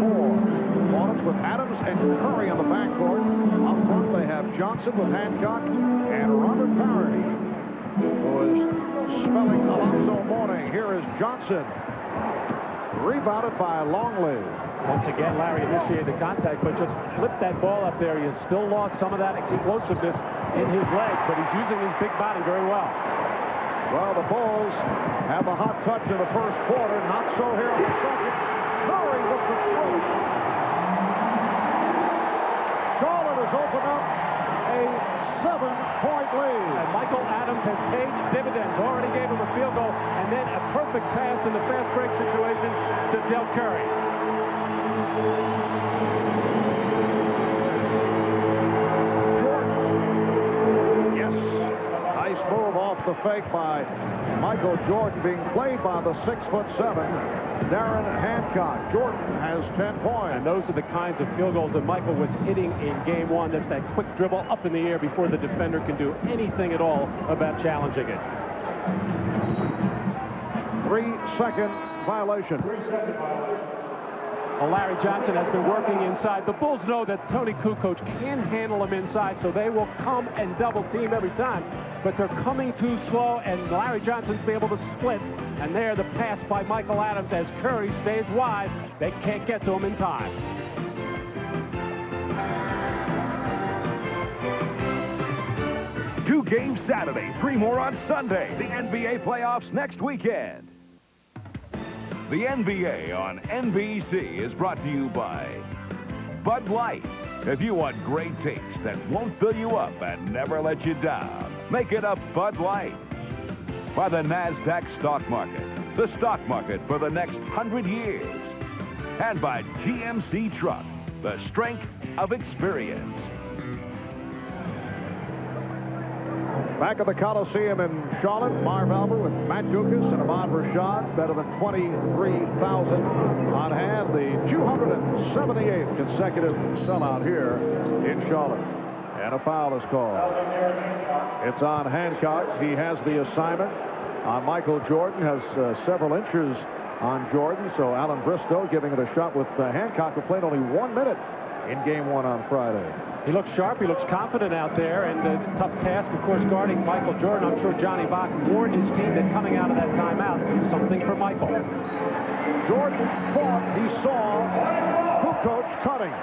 Speaker 1: Hornets with Adams and Curry on the backcourt. Up front they have Johnson with Hancock and Robert Parody, who is spelling Alonzo Mourning. Here is Johnson. Rebounded by Longley.
Speaker 2: Once again, Larry initiated the contact, but just flipped that ball up there. He has still lost some of that explosiveness in his legs, but he's using his big body very well.
Speaker 1: Well, the Bulls have a hot touch in the first quarter. Not so here in the second. Curry with the throw. Charlotte has opened up a 7-point lead.
Speaker 2: And Michael Adams has paid dividends. Already gave him a field goal, and then a perfect pass in the fast break situation to Del Curry.
Speaker 1: Jordan. Yes. Nice move off the fake by Michael Jordan, being played by the 6'7" Darren Hancock. Jordan has 10 points.
Speaker 2: And those are the kinds of field goals that Michael was hitting in game one. That's that quick dribble up in the air before the defender can do anything at all about challenging it.
Speaker 1: 3-second violation.
Speaker 2: Well, Larry Johnson has been working inside. The Bulls know that Tony Kukoc can handle him inside, so they will come and double team every time. But they're coming too slow, and Larry Johnson's been able to split. And there, the pass by Michael Adams as Curry stays wide. They can't get to him in time.
Speaker 3: Two games Saturday, 3 more on Sunday. The NBA playoffs next weekend. The NBA on NBC is brought to you by Bud Light. If you want great taste that won't fill you up and never let you down, make it a Bud Light. By the NASDAQ stock market, the stock market for the next 100 years. And by GMC Truck, the strength of experience.
Speaker 1: Back at the Coliseum in Charlotte, Marv Albert with Matt Dukas and Ahmad Rashad, better than 23,000 on hand. The 278th consecutive sellout here in Charlotte. And a foul is called. It's on Hancock. He has the assignment on Michael Jordan, has several inches on Jordan. So Alan Bristow giving it a shot with Hancock, who played only 1 minute in Game 1 on Friday.
Speaker 2: He looks sharp. He looks confident out there. And a tough task, of course, guarding Michael Jordan. I'm sure Johnny Bach warned his team that coming out of that timeout, something for Michael.
Speaker 1: Jordan thought he saw Kukoc cutting.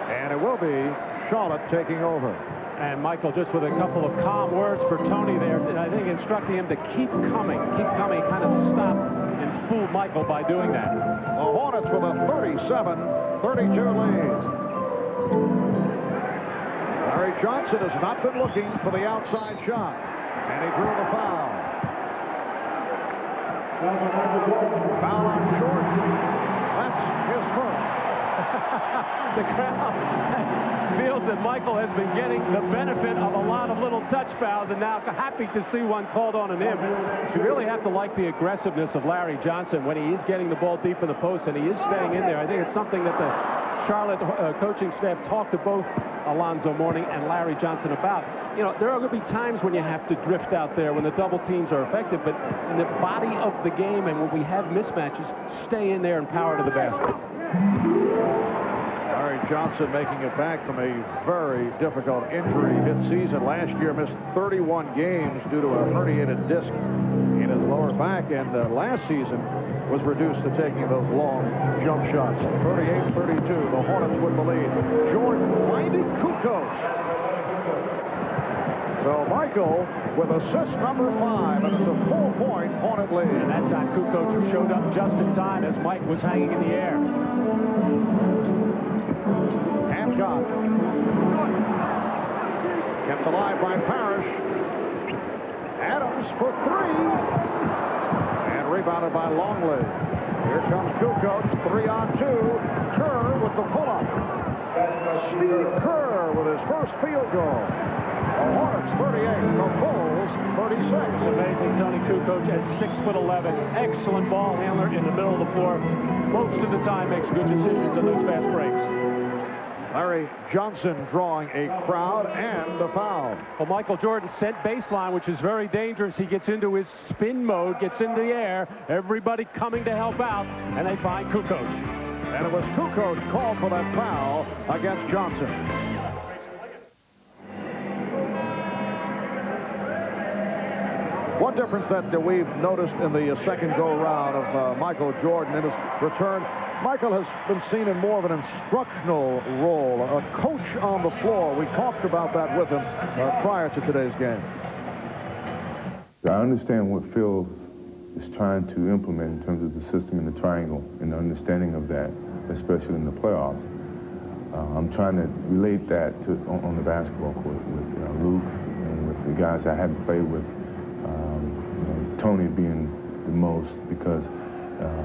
Speaker 1: And it will be Charlotte taking over.
Speaker 2: And Michael just with a couple of calm words for Tony there, I think instructing him to keep coming, kind of stop and fool Michael by doing that.
Speaker 1: The Hornets with a 37-32 lead. Larry Johnson has not been looking for the outside shot, and he drew the foul. Foul on Jordan. That's his first.
Speaker 2: The crowd feels that Michael has been getting the benefit of a lot of little touch fouls, and now happy to see one called on him. You really have to like the aggressiveness of Larry Johnson when he is getting the ball deep in the post, and he is staying in there. I think it's something that the Charlotte coaching staff talked to both Alonzo Mourning and Larry Johnson about. You know, there are going to be times when you have to drift out there when the double teams are effective, but in the body of the game and when we have mismatches, stay in there and power to the basket.
Speaker 1: Larry Johnson making it back from a very difficult injury-hit season. Last year missed 31 games due to a herniated disc in his lower back, and last season was reduced to taking those long jump shots. 38-32, the Hornets with the lead. Jordan finding Kukoc. So Michael with assist number 5, and it's a 4-point Hornet lead.
Speaker 2: And that time Kukoc showed up just in time as Mike was hanging in the air.
Speaker 1: Hancock. Kept alive by Parrish. Adams for 3. And rebounded by Longley. Here comes Kukoc, 3-on-2. Kerr with the pull-up. Steve Kerr with his first field goal. The Hornets 38, the Bulls 36.
Speaker 2: It's amazing. Tony Kukoc at 6'11", excellent ball handler in the middle of the floor. Most of the time makes good decisions on those fast breaks.
Speaker 1: Larry Johnson drawing a crowd and a foul.
Speaker 2: Well, Michael Jordan sent baseline, which is very dangerous. He gets into his spin mode, gets in the air, everybody coming to help out, and they find Kukoc.
Speaker 1: And it was Kukoc called for that foul against Johnson. One difference that we've noticed in the second go-round of Michael Jordan in his return, Michael has been seen in more of an instructional role, a coach on the floor. We talked about that with him prior to today's game.
Speaker 5: I understand what Phil is trying to implement in terms of the system in the triangle and the understanding of that, especially in the playoffs. I'm trying to relate that to on the basketball court with Luke and with the guys I hadn't played with. Tony being the most, because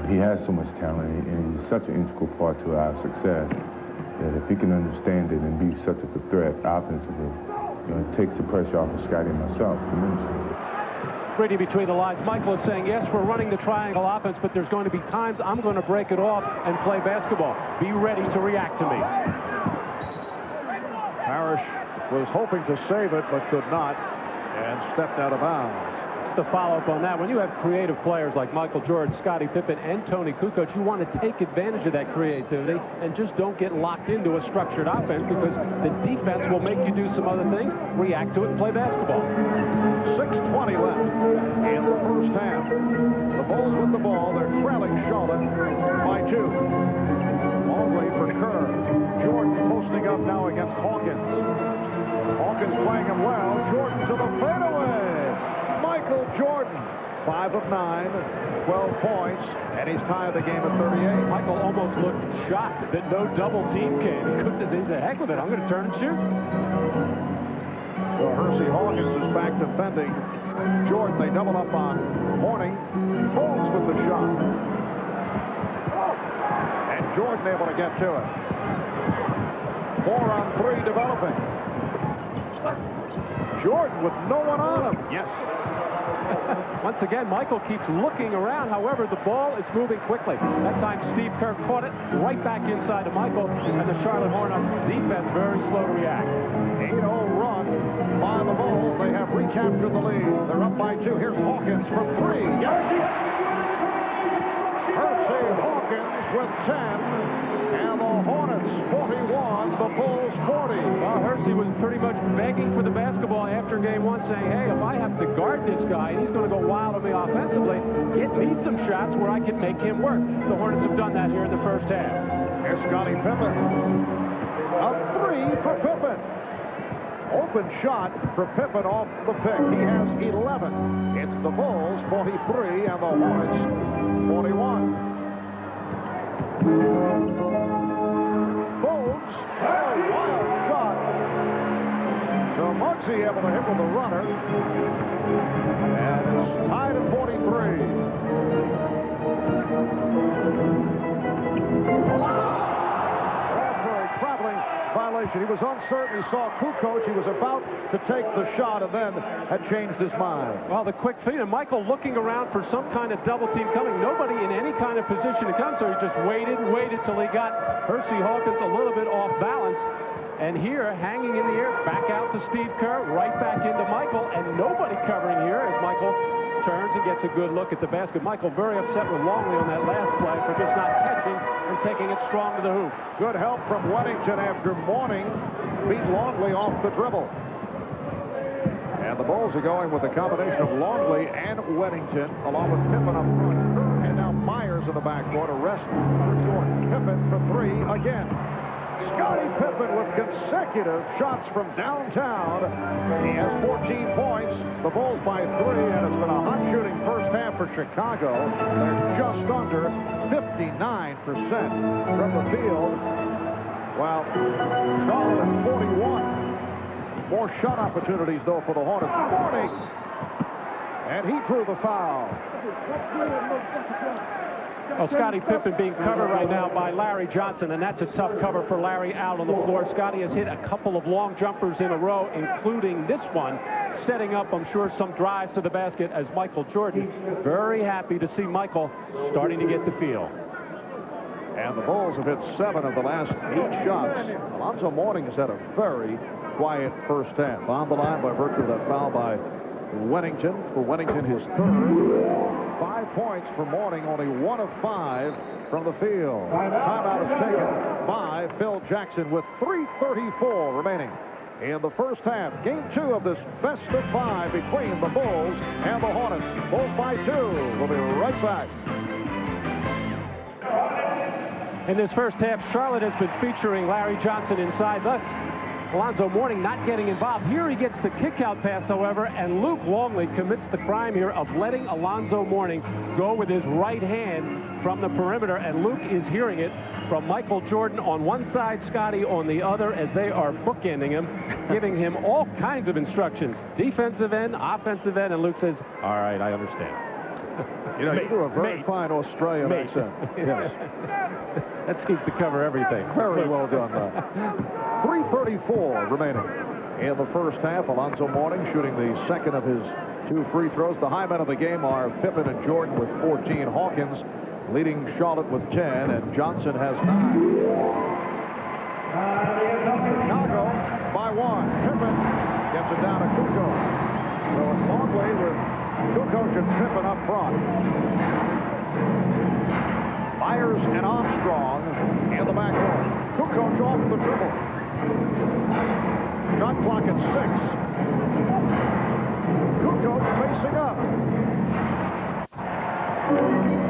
Speaker 5: he has so much talent and he's such an integral part to our success that if he can understand it and be such a threat offensively, it takes the pressure off of Scotty and myself tremendously.
Speaker 2: Reading between the lines, Michael is saying, yes, we're running the triangle offense, but there's going to be times I'm going to break it off and play basketball. Be ready to react to me.
Speaker 1: Parrish was hoping to save it, but could not, and stepped out of bounds.
Speaker 2: just to follow up on that, when you have creative players like Michael Jordan, Scottie Pippen, and Tony Kukoc, you want to take advantage of that creativity and just don't get locked into a structured offense, because the defense will make you do some other things, react to it, and play basketball.
Speaker 1: 6:20 left in the first half. The Bulls with the ball. They're trailing Charlotte by 2. Longley for Kerr. Jordan posting up now against Hawkins. Hawkins playing him well. Jordan to the fadeaway. Michael Jordan, 5 of 9, 12 points, and he's tied the game at 38.
Speaker 2: Michael almost looked shocked that no double team came. He couldn't. He said, heck with it, I'm going to turn and shoot.
Speaker 1: Well, Hersey Hawkins is back defending Jordan. They double up on Mourning. Holmes with the shot. And Jordan able to get to it. 4 on 3 developing. Jordan with no one on him.
Speaker 2: Yes. Once again, Michael keeps looking around. However, the ball is moving quickly. That time, Steve Kerr caught it right back inside of Michael, and the Charlotte Hornets defense very slow to react.
Speaker 1: 8-0 run by the Bulls. They have recaptured the lead. They're up by 2. Here's Hawkins from 3. Hersey Hawkins with 10. And the Hornets 41, the Bulls 40.
Speaker 2: Well, Hersey was pretty much begging for the basketball after game 1, saying, hey, if I have to guard this guy, and he's going to go wild on me offensively, get me some shots where I can make him work. The Hornets have done that here in the first half.
Speaker 1: Here's Scottie Pippen. A 3 for Pippen. Open shot for Pippen off the pick. He has 11. It's the Bulls 43 and the Hornets 41. Bulls, a wild shot. So Muggsy able to hit with the runner. And it's tied at 43. Traveling violation. He was uncertain. He saw Kukoc. He was about to take the shot and then had changed his mind.
Speaker 2: Well, the quick feed, and Michael looking around for some kind of double team coming. Nobody in any kind of position to come, so he just waited till he got Hersey Hawkins a little bit off balance. And here, hanging in the air, back out to Steve Kerr, right back into Michael, and nobody covering here as Michael turns and gets a good look at the basket. Michael very upset with Longley on that last play for just not catching and taking it strong to the hoop.
Speaker 1: Good help from Wennington after Mourning beat Longley off the dribble. And the Bulls are going with a combination of Longley and Wennington, along with Pippen up front. And now Myers in the backcourt, a rest for Jordan. Pippen for 3 again. Scottie Pippen with consecutive shots from downtown. He has 14 points. The Bulls by 3, and it's been a hot shooting first half for Chicago. They're just under 59% from the field, while Charlotte at 41. More shot opportunities, though, for the Hornets. Mourning. And he drew the foul.
Speaker 2: Well, Scottie Pippen being covered right now by Larry Johnson, and that's a tough cover for Larry out on the floor. Scottie has hit a couple of long jumpers in a row, including this one, setting up, I'm sure, some drives to the basket as Michael Jordan. Very happy to see Michael starting to get the feel.
Speaker 1: And the Bulls have hit 7 of the last 8 shots. Alonzo Mourning has had a very quiet first half. On the line by virtue of that foul by Wennington. For Wennington, his 3rd. 5 points for Mourning, only 1 of 5 from the field. Timeout is taken by Phil Jackson with 3:34 remaining in the first half. Game 2 of this best of 5 between the Bulls and the Hornets. Bulls by 2. We'll be right back.
Speaker 2: In this first half, Charlotte has been featuring Larry Johnson inside. Thus, Alonzo Mourning not getting involved. Here he gets the kick-out pass, however, and Luke Longley commits the crime here of letting Alonzo Mourning go with his right hand from the perimeter, and Luke is hearing it from Michael Jordan on one side, Scottie on the other, as they are bookending him, giving him all kinds of instructions. Defensive end, offensive end, and Luke says, all right, I understand.
Speaker 1: You know, you do a very fine Australian accent. Yes.
Speaker 2: That seems to cover everything.
Speaker 1: Very well done. 3:34 remaining in the first half. Alonzo Mourning shooting the second of his 2 free throws. The high men of the game are Pippen and Jordan with 14. Hawkins leading Charlotte with 10, and Johnson has 9. Chicago by 1. Pippen gets it down to Kukoc. So it's Longley with Kukoc and Pippen up front. Myers and Armstrong in the backcourt. Kukoc off the dribble. Shot clock at 6. Kukoc facing up.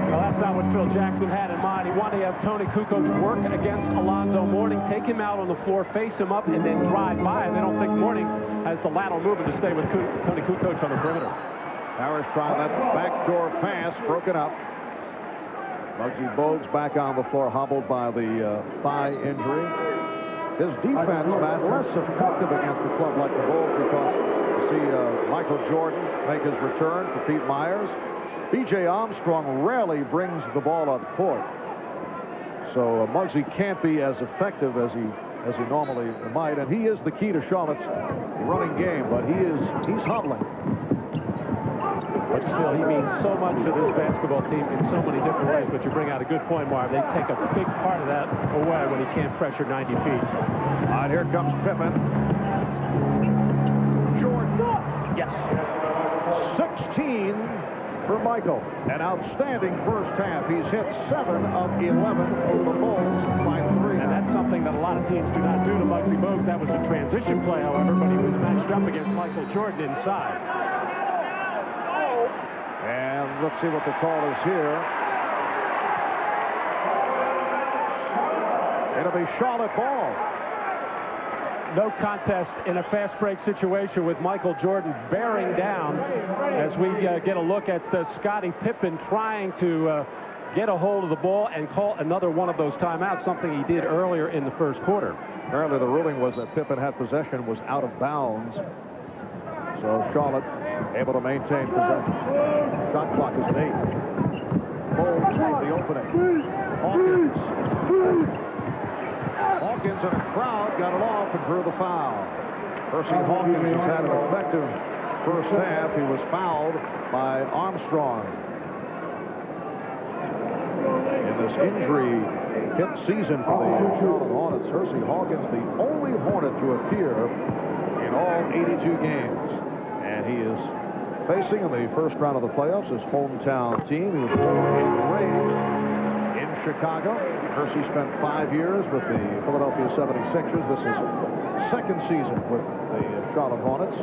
Speaker 2: Well, that's not what Phil Jackson had in mind. He wanted to have Tony Kukoc work against Alonzo Mourning, take him out on the floor, face him up, and then drive by. And they don't think Mourning has the lateral movement to stay with Tony Kukoc on the perimeter.
Speaker 1: Harris trying that backdoor pass, broken up. Muggsy Bogues back on the floor, hobbled by the thigh injury. His defense, Matt, less effective against a club like the Bulls because you see Michael Jordan make his return for Pete Myers. B.J. Armstrong rarely brings the ball up court. So Muggsy can't be as effective as he normally might, and he is the key to Charlotte's running game, but he's hobbling.
Speaker 2: But still, he means so much to this basketball team in so many different ways. But you bring out a good point, Marv. They take a big part of that away when he can't pressure 90 feet.
Speaker 1: All right, here comes Pippen. Jordan.
Speaker 2: Yes.
Speaker 1: 16 for Michael. An outstanding first half. He's hit 7 of 11 for the Bulls by 3.
Speaker 2: And that's something that a lot of teams do not do to Muggsy Bogues. That was a transition play, however, but he was matched up against Michael Jordan inside.
Speaker 1: And let's see what the call is here. It'll be Charlotte ball.
Speaker 2: No contest in a fast break situation with Michael Jordan bearing down as we get a look at Scottie Pippen trying to get a hold of the ball and call another one of those timeouts, something he did earlier in the first quarter.
Speaker 1: Apparently the ruling was that Pippen had possession, was out of bounds. So Charlotte able to maintain possession. Shot clock is at 8. Bulls lead the opening. Hawkins and a crowd got it off and drew the foul. Percy Hawkins has had an effective first half. He was fouled by Armstrong. In this injury-hit season for the Charlotte Hornets, Percy Hawkins, the only Hornet to appear in all 82 games. And he is facing in the first round of the playoffs his hometown team. He was born and raised in Chicago. Percy spent 5 years with the Philadelphia 76ers. This is second season with the Charlotte Hornets.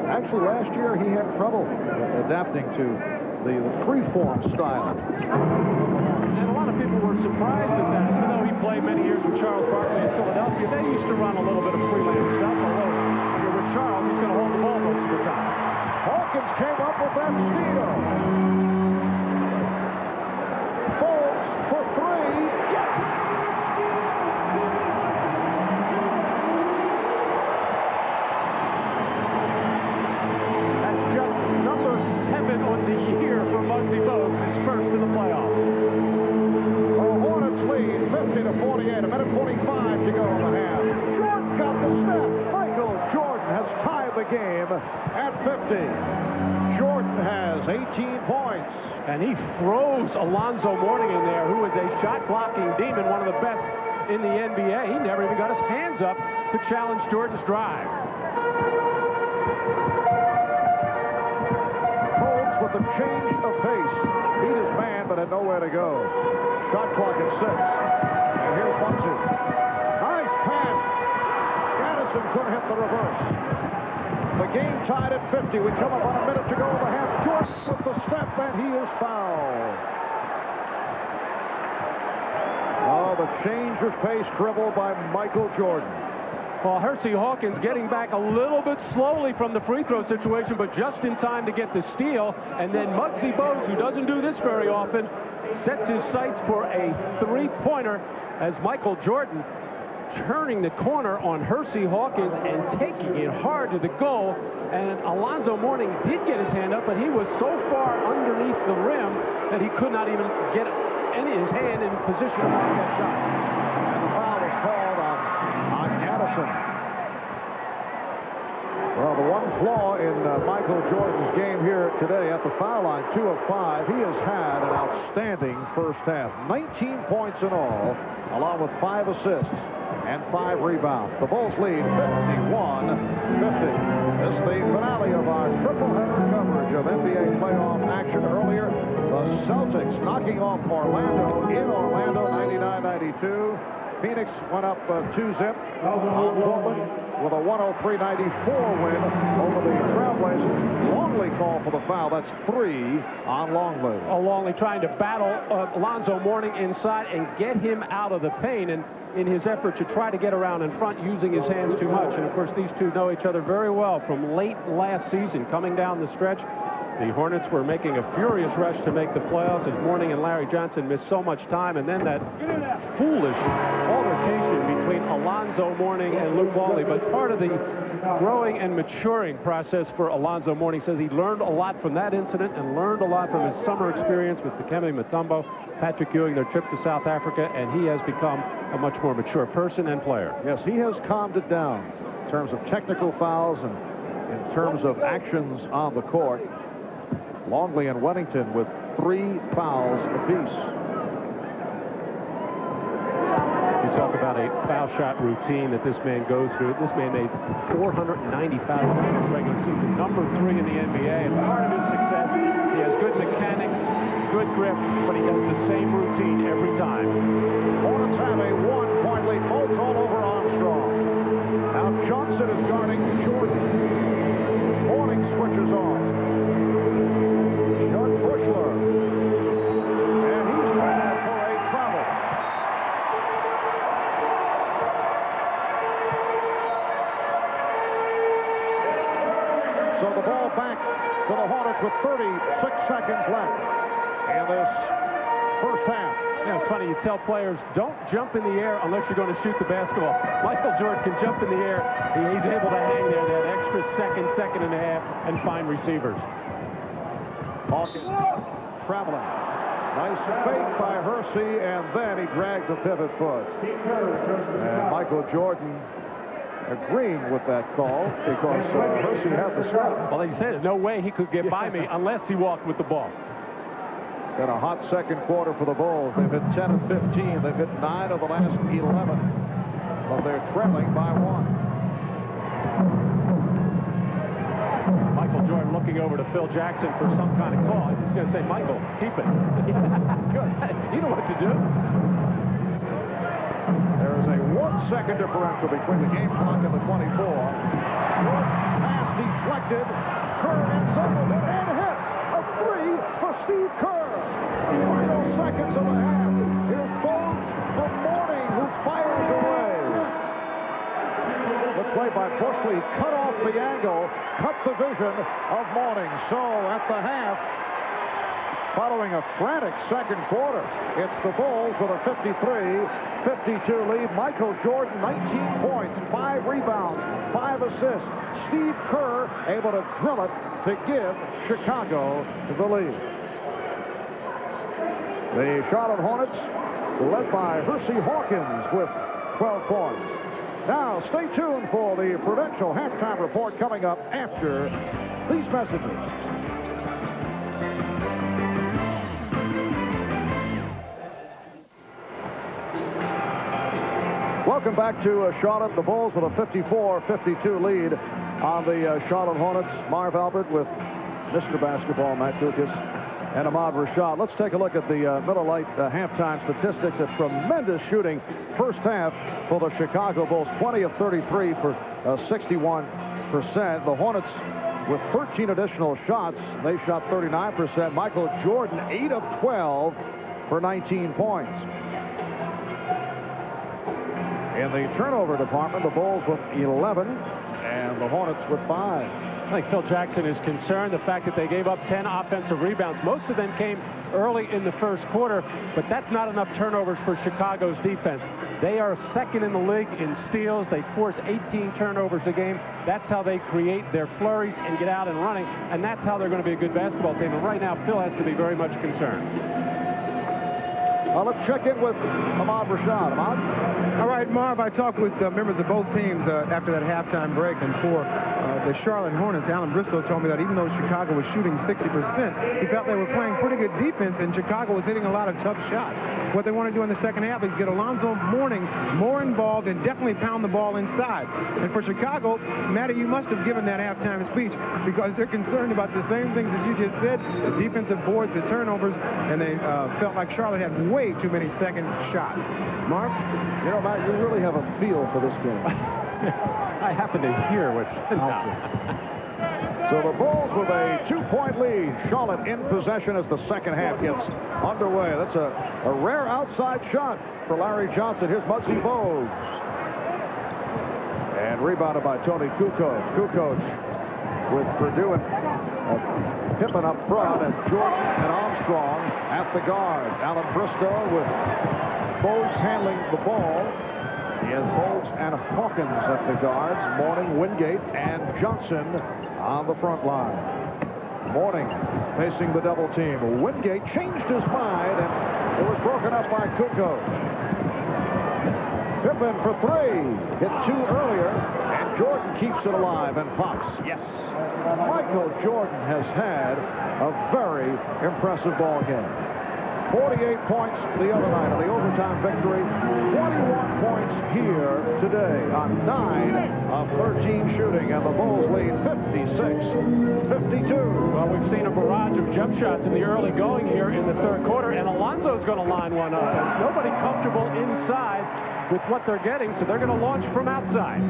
Speaker 1: Actually, last year he had trouble adapting to the freeform style.
Speaker 2: And a lot of people were surprised at that. Even though he played many years with Charles Barkley in Philadelphia, they used to run a little bit of freelance stuff. Although you're with Charles, he's going to hold the ball most of the time.
Speaker 1: Hawkins came up with that steal. Bogues for 3.
Speaker 2: Yes! That's just number 7 on the year for Muggsy Bogues, his first in the playoffs.
Speaker 1: The Hornets lead 50-48. A minute 45 to go in the half. Jordan got the step. Michael Jordan has tied the game at 50. Jordan has 18 points.
Speaker 2: And he froze Alonzo Mourning in there, who is a shot-blocking demon, one of the best in the NBA. He never even got his hands up to challenge Jordan's drive.
Speaker 1: Bogues with a change of pace. Beat his man, but had nowhere to go. Shot clock at 6. And here's Muggsy. Nice pass. Addison couldn't hit the reverse. The game tied at 50. We come up on a minute to go in the half. Jordan with the step, and he is fouled. Oh, the change of pace dribble by Michael Jordan.
Speaker 2: Well, Hersey Hawkins getting back a little bit slowly from the free throw situation, but just in time to get the steal. And then Muggsy Bogues, who doesn't do this very often, sets his sights for a three-pointer as Michael Jordan turning the corner on Hersey Hawkins and taking it hard to the goal. And Alonzo Mourning did get his hand up, but he was so far underneath the rim that he could not even get his hand in position to make that shot.
Speaker 1: And the foul is called on Addison. Well, the one flaw in Michael Jordan's game here today at the foul line, 2 of 5, he has had an outstanding first half. 19 points in all, along with 5 assists and 5 rebounds. The Bulls lead 51-50. This is the finale of our triple header coverage of NBA playoff action earlier. The Celtics knocking off Orlando in Orlando, 99-92. Phoenix went up 2-zip on Portland with a 103-94 win over the Trailblazers. Longley called for the foul. That's 3 on Longley.
Speaker 2: Longley trying to battle Alonzo Mourning inside and get him out of the paint, and in his effort to try to get around in front using his hands too much. And of course these two know each other very well from late last season. Coming down the stretch, the Hornets were making a furious rush to make the playoffs as Mourning and Larry Johnson missed so much time, and then that foolish altercation between Alonzo Mourning and Luke Longley. But part of the growing and maturing process for Alonzo Mourning, says he learned a lot from that incident and learned a lot from his summer experience with Dikembe Mutombo, Patrick Ewing, their trip to South Africa, and he has become a much more mature person and player.
Speaker 1: Yes, he has calmed it down in terms of technical fouls and in terms of actions on the court. Longley and Wennington with 3 fouls apiece.
Speaker 2: You talk about a foul shot routine that this man goes through. This man made 490 fouls in this regular season, number 3 in the NBA. And part of his success, he has good mechanics, good grip, but he does the same routine every time.
Speaker 1: Hornets have a 1-point lead. Moats all over Armstrong. Now Johnson is guarding Jordan. Mourning switches off. Short Bushler. And he's called for a travel. So the ball back to the Hornets with 36 seconds left in this first half.
Speaker 2: Yeah, it's funny. You tell players, don't jump in the air unless you're going to shoot the basketball. Michael Jordan can jump in the air. He's able to hang there that extra second and a half, and find receivers.
Speaker 1: Hawkins traveling. Nice fake by Hersey, and then he drags a pivot foot. And Michael Jordan agreeing with that call because Hersey had the slap.
Speaker 2: Well, he said there's no way he could get by me unless he walked with the ball.
Speaker 1: Got a hot second quarter for the Bulls. They've hit 10 of 15. They've hit 9 of the last 11. But they're trailing by 1.
Speaker 2: Michael Jordan looking over to Phil Jackson for some kind of call. He's going to say, Michael, keep it. Good. You know what to do.
Speaker 1: There is a 1-second differential between the game clock and the 24. Pass deflected. Kerr ends up with it and hits. A 3 for Steve Kerr. Final seconds of the half. Here's Bones from Mourning, who fires away. The play by Bushley cut off the angle, cut the vision of Mourning. So at the half, following a frantic second quarter, it's the Bulls with a 53-52 lead. Michael Jordan, 19 points, 5 rebounds, 5 assists. Steve Kerr able to drill it to give Chicago the lead. The Charlotte Hornets led by Hersey Hawkins with 12 points. Now, stay tuned for the Prudential halftime report coming up after these messages. Welcome back to Charlotte. The Bulls with a 54-52 lead on the Charlotte Hornets. Marv Albert with Mr. Basketball, Matt Dukas, and Ahmad Rashad. Let's take a look at the Miller Lite halftime statistics. A tremendous shooting first half for the Chicago Bulls. 20 of 33 for 61%. The Hornets with 13 additional shots. They shot 39%. Michael Jordan, 8 of 12 for 19 points. In the turnover department, the Bulls with 11 and the Hornets with 5.
Speaker 2: I think Phil Jackson is concerned the fact that they gave up 10 offensive rebounds. Most of them came early in the first quarter, but that's not enough turnovers for Chicago's defense. They are second in the league in steals. They force 18 turnovers a game. That's how they create their flurries and get out and running, and that's how they're going to be a good basketball team. And right now, Phil has to be very much concerned.
Speaker 1: Well, let's check in with Ahmad Rashad. Ahmad?
Speaker 4: All right, Marv, I talked with members of both teams after that halftime break, and for the Charlotte Hornets, Alan Briscoe told me that even though Chicago was shooting 60%, he felt they were playing pretty good defense, and Chicago was hitting a lot of tough shots. what they want to do in the second half is get Alonzo Mourning more involved and definitely pound the ball inside. And for Chicago, Matty, you must have given that halftime speech because they're concerned about the same things that you just said, the defensive boards, the turnovers, and they felt like Charlotte had way too many second shots. Mark?
Speaker 1: You know, Matt, you really have a feel for this game.
Speaker 2: I happen to hear what...
Speaker 1: So the Bulls with a 2-point lead. Charlotte in possession as the second half gets underway. That's a rare outside shot for Larry Johnson. Here's Muggsy Bogues. And rebounded by Tony Kukoc. Kukoc with Purdue and Pippen up front, and Jordan and Armstrong at the guard. Alan Bristow with Bogues handling the ball. He has Bogues and Hawkins at the guards. Mourning, Wingate, and Johnson on the front line. Mourning facing the double team. Wingate changed his mind, and it was broken up by Kukoc. Pippen for three. Hit two earlier, and Jordan keeps it alive and pops. Yes. Michael Jordan has had a very impressive ball game. 48 points the other night on the overtime victory. 21 points here today on 9 of 13 shooting, and the Bulls lead 56-52.
Speaker 2: Well, we've seen a barrage of jump shots in the early going here in the third quarter, and Alonzo's going to line one up. There's nobody comfortable inside with what they're getting, so they're going to launch from outside.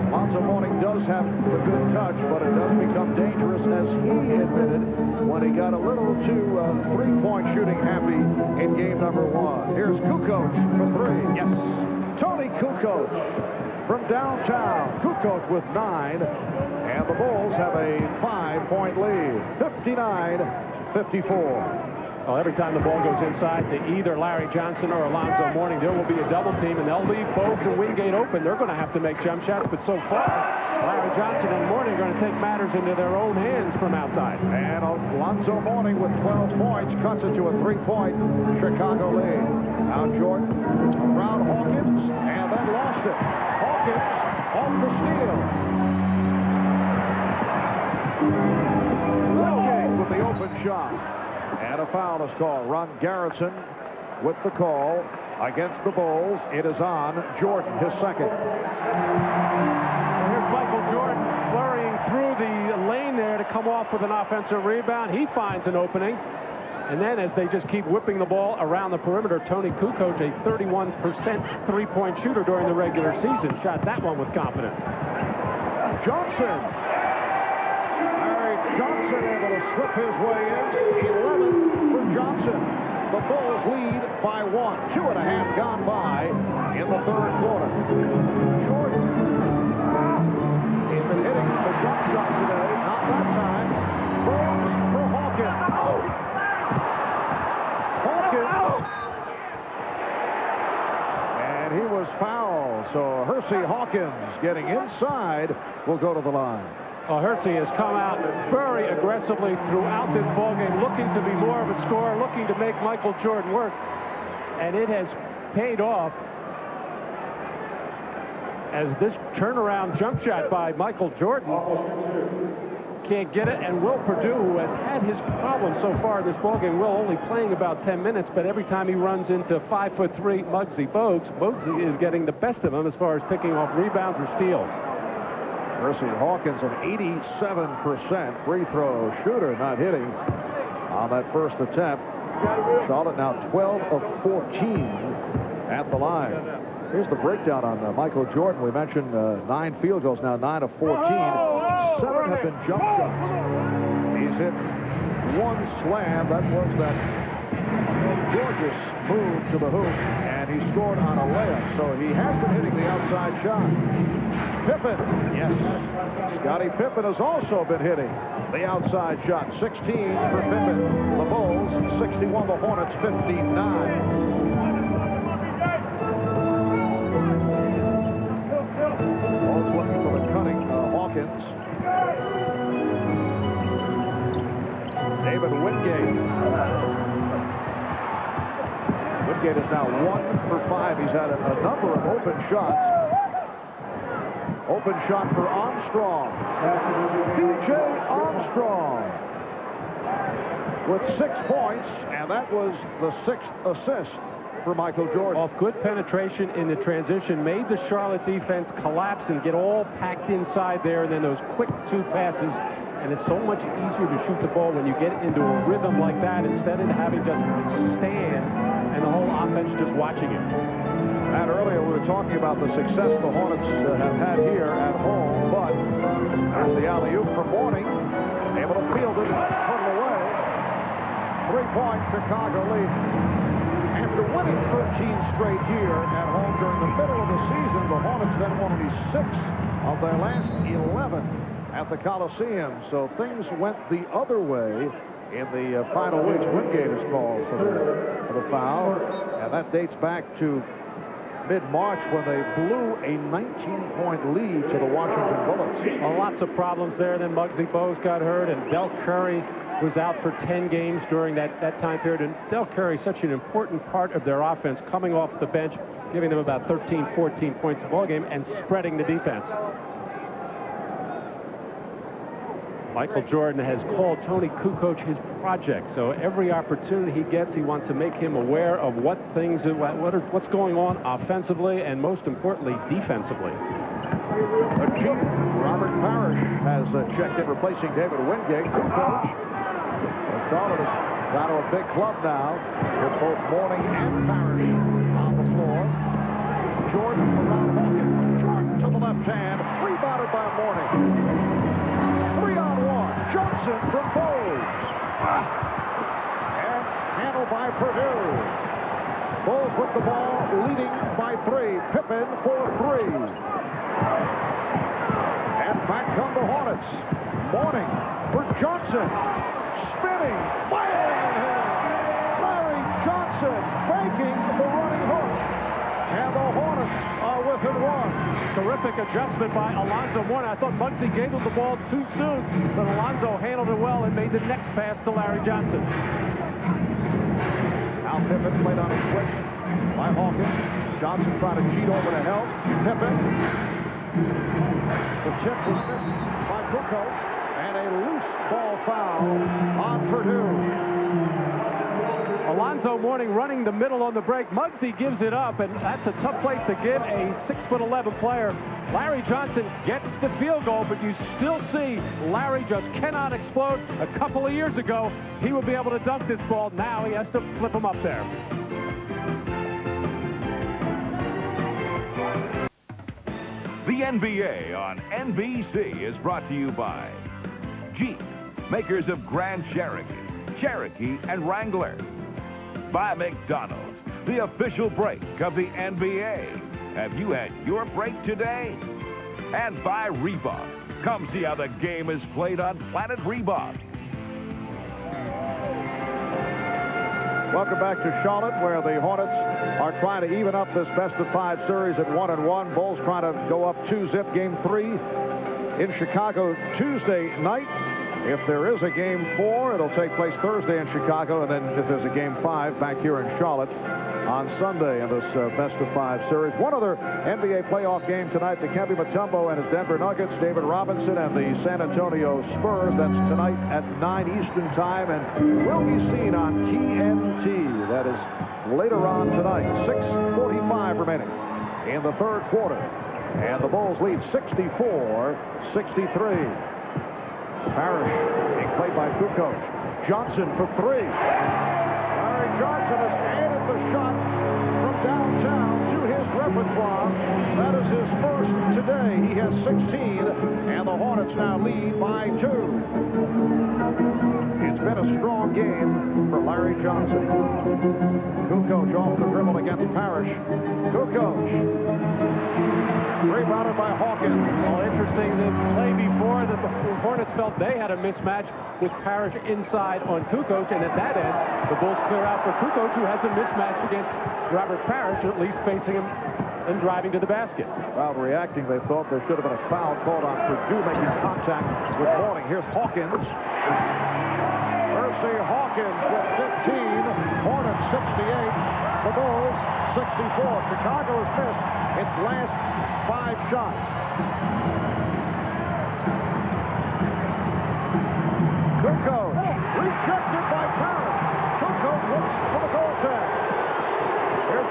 Speaker 1: Alonzo Mourning does have a good touch, but it does become dangerous, as he admitted when he got a little too three-point shooting happy in game number one. Here's Kukoc for three. Yes. Tony Kukoc from downtown. Kukoc with 9, and the Bulls have a 5-point lead. 59-54.
Speaker 2: Well, every time the ball goes inside to either Larry Johnson or Alonzo Mourning, there will be a double team, and they'll leave Bogues and Wingate open. They're going to have to make jump shots, but so far, Larry Johnson and Mourning are going to take matters into their own hands from outside.
Speaker 1: And Alonzo Mourning with 12 points cuts it to a 3-point Chicago lead. Now Jordan around Hawkins, and then lost it. Hawkins off the steal. Wingate with the open shot. And a foul is called. Ron Garrison with the call against the Bulls. It is on Jordan, his second.
Speaker 2: Here's Michael Jordan flurrying through the lane there to come off with an offensive rebound. He finds an opening. And then as they just keep whipping the ball around the perimeter, Tony Kukoc, a 31% three-point shooter during the regular season, shot that one with confidence.
Speaker 1: Johnson. Johnson able to slip his way in. 11 for Johnson. The Bulls lead by 1. 2.5 gone by in the third quarter. Jordan. He's been hitting the jump shot today. Not that time. Bogues for Hawkins. Hawkins. And he was fouled. So Hersey Hawkins getting inside will go to the line.
Speaker 2: Well, Hersey has come out very aggressively throughout this ballgame, looking to be more of a scorer, looking to make Michael Jordan work. And it has paid off as this turnaround jump shot by Michael Jordan can't get it. And Will Purdue, who has had his problems so far in this ballgame, Will only playing about 10 minutes, but every time he runs into 5'3" Muggsy Bogues, Bogues is getting the best of him as far as picking off rebounds or steals.
Speaker 1: Hersey Hawkins, an 87% free throw shooter, not hitting on that first attempt. Charlotte now 12 of 14 at the line. Here's the breakdown on Michael Jordan. We mentioned 9 field goals, now 9 of 14. 7 have been jump shots. He's hit 1 slam. That was that gorgeous move to the hoop, and he scored on a layup. So he has been hitting the outside shot. Pippen, yes. Scottie Pippen has also been hitting the outside shot. 16 for Pippen. The Bulls, 61. The Hornets, 59. Bulls looking for the cutting Hawkins. David Wingate. Wingate is now 1 for 5. He's had a number of open shots. Open shot for Armstrong. B.J. Armstrong with 6 points, and that was the 6th assist for Michael Jordan.
Speaker 2: Off good penetration in the transition, made the Charlotte defense collapse and get all packed inside there, and then those quick 2 passes. And it's so much easier to shoot the ball when you get into a rhythm like that instead of having just stand and the whole offense just watching it.
Speaker 1: And earlier we were talking about the success the Hornets have had here at home, but the alley-oop from Mourning, able to field it and put it away. 3-point Chicago lead. After winning 13 straight here at home during the middle of the season, the Hornets then won only 6 of their last 11 at the Coliseum. So things went the other way in the final weeks. Wingate is called for the foul, and that dates back to mid-March when they blew a 19-point lead to the Washington Bullets.
Speaker 2: Well, lots of problems there. Then Muggsy Bogues got hurt, and Del Curry was out for 10 games during that time period. And Del Curry, such an important part of their offense, coming off the bench, giving them about 13, 14 points a ball game and spreading the defense. Michael Jordan has called Tony Kukoc his project, so every opportunity he gets, he wants to make him aware of what's going on offensively and, most importantly, defensively.
Speaker 1: The chief, Robert Parrish, has checked in, replacing David Wingate. Kukoc has gone to a big club now with both Mourning and Parrish on the floor. Jordan around Hawkins. Jordan to the left hand, rebounded by Mourning. 3-on-1. Johnson from Bogues. And handled by Purdue. Bogues with the ball, leading by 3. Pippen for 3. And back come the Hornets. Mourning for Johnson. Spinning. Firing him. Larry Johnson faking the running hook. And the Hornets are within 1.
Speaker 2: Terrific adjustment by Alonzo Mourning. I thought Muggsy gave him the ball too soon, but Alonzo handled it well and made the next pass to Larry Johnson.
Speaker 1: Al Pippen played on a switch by Hawkins. Johnson trying to cheat over to help. Pippen. The chip was missed by Kukoc, and a loose ball foul on Purdue.
Speaker 2: Alonzo Mourning running the middle on the break. Muggsy gives it up, and that's a tough place to give a 6'11" player. Larry Johnson gets the field goal, but you still see Larry just cannot explode. A couple of years ago, he would be able to dunk this ball. Now he has to flip him up there.
Speaker 3: The NBA on NBC is brought to you by Jeep, makers of Grand Cherokee, and Wrangler. By McDonald's, the official break of the NBA. Have you had your break today? And by Reebok. Come see how the game is played on Planet Reebok.
Speaker 1: Welcome back to Charlotte, where the Hornets are trying to even up this best-of-5 series at 1-1. Bulls trying to go up 2-zip game 3 in Chicago Tuesday night. If there is a game 4, it'll take place Thursday in Chicago, and then if there's a game 5 back here in Charlotte on Sunday in this best-of-5 series. One other NBA playoff game tonight, the Dikembe Mutombo and his Denver Nuggets, David Robinson and the San Antonio Spurs. That's tonight at 9 Eastern time, and will be seen on TNT. That is later on tonight. 6:45 remaining in the third quarter, and the Bulls lead 64-63. Parrish being played by Kukoc. Johnson for 3. Larry Johnson has added the shot from downtown to his repertoire. That is his first today. He has 16, and the Hornets now lead by 2. It's been a strong game for Larry Johnson. Kukoc off the dribble against Parrish. Kukoc. Rebounded by Hawkins.
Speaker 2: Well, interesting, the play before that the Hornets felt they had a mismatch with Parrish inside on Kukoc, and at that end, the Bulls clear out for Kukoc, who has a mismatch against Robert Parrish, at least facing him and driving to the basket.
Speaker 1: Crowd reacting. They thought there should have been a foul called on Purdue making contact with Mourning. Here's Hawkins. Percy Hawkins with 15. Hornets 68. The Bulls 64. Chicago has missed its last 5 shots. Kukoc rejected by Parrish. Kukoc looks for the goal tag. Here's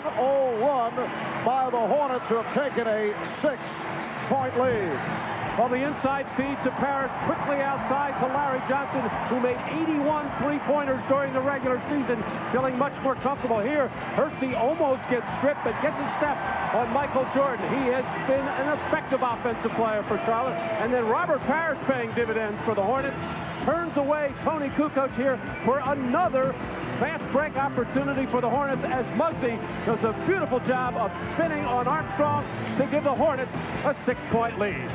Speaker 1: 7-0 run by the Hornets, who have taken a 6-point lead.
Speaker 2: Well, the inside feed to Parrish, quickly outside to Larry Johnson, who made 81 three-pointers during the regular season, feeling much more comfortable here. Hersey almost gets stripped, but gets a step on Michael Jordan. He has been an effective offensive player for Charlotte. And then Robert Parrish paying dividends for the Hornets. Turns away Tony Kukoc here for another fast break opportunity for the Hornets, as Muggsy does a beautiful job of spinning on Armstrong to give the Hornets a 6-point lead.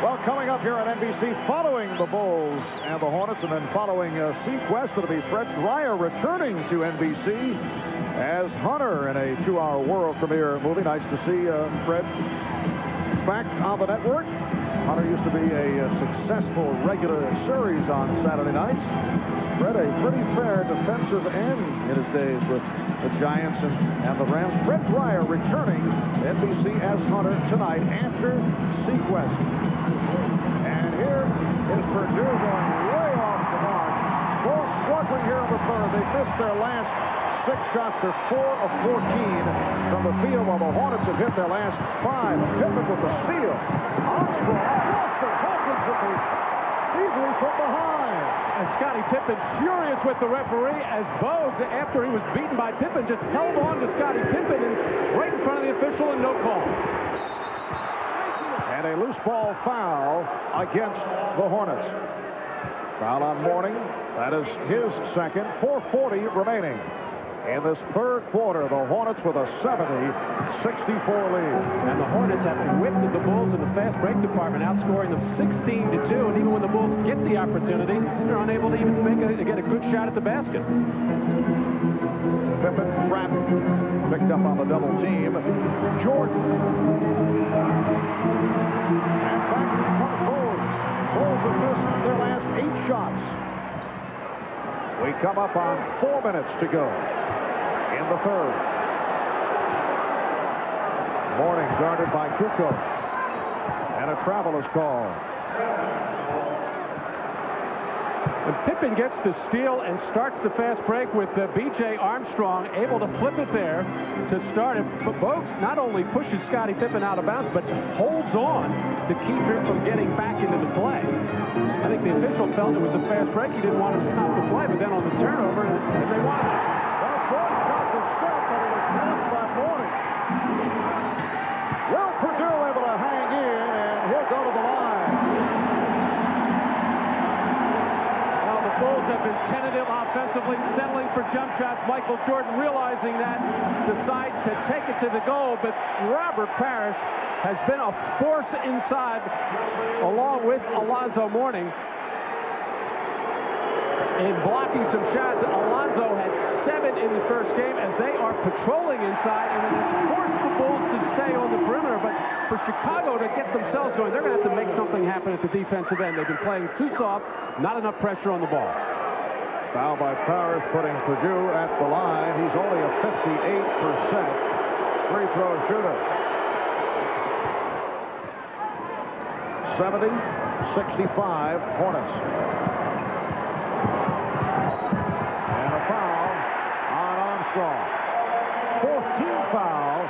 Speaker 1: Well, coming up here on NBC, following the Bulls and the Hornets, and then following Sequest, it'll be Fred Dreyer returning to NBC as Hunter in a 2-hour world premiere movie. Nice to see Fred back on the network. Hunter used to be a successful regular series on Saturday nights. Fred, a pretty fair defensive end in his days with the Giants and the Rams. Fred Dreyer returning to NBC as Hunter tonight after Sequest. And here is Purdue going way off the mark. Bulls struggling here in the third. They missed their last 6 shots. They're 4 of 14 from the field, while the Hornets have hit their last 5. Pippen with the steal. Armstrong, Boston, Hawkins with the easily from behind.
Speaker 2: And Scottie Pippen furious with the referee as Bogues, after he was beaten by Pippen, just held on to Scottie Pippen and right in front of the official and no call.
Speaker 1: And a loose ball foul against the Hornets. Foul on Mourning. That is his second. 4:40 remaining. In this third quarter, the Hornets with a 70-64 lead.
Speaker 2: And the Hornets have whipped the Bulls in the fast break department, outscoring them 16-2. And even when the Bulls get the opportunity, they're unable to even get a good shot at the basket.
Speaker 1: Pippen trapped, picked up on the double team. Jordan. And back comes Bulls. Bulls have missed their last 8 shots. We come up on 4 minutes to go in the third. Mourning guarded by Kukoc. And a travel is called.
Speaker 2: And Pippen gets the steal and starts the fast break with B.J. Armstrong able to flip it there to start it. But Bogues not only pushes Scottie Pippen out of bounds, but holds on to keep him from getting back into the play. I think the official felt it was a fast break. He didn't want to stop the play, but then on the turnover, and they wanted it.
Speaker 1: Well, Jordan got the step, but it was blocked by Mourning. Will Purdue able to hang in, and he'll go to the line.
Speaker 2: Now the Bulls have been tentative offensively, settling for jump shots. Michael Jordan, realizing that, decides to take it to the goal, but Robert Parrish has been a force inside, along with Alonzo Mourning, in blocking some shots. Alonzo had 7 in the first game as they are patrolling inside, and it has forced the Bulls to stay on the perimeter. But for Chicago to get themselves going, they're going to have to make something happen at the defensive end. They've been playing too soft, not enough pressure on the ball.
Speaker 1: Foul by Parrish, putting Purdue at the line. He's only a 58% free throw shooter. 70-65 Hornets. And a foul on Armstrong. 14th foul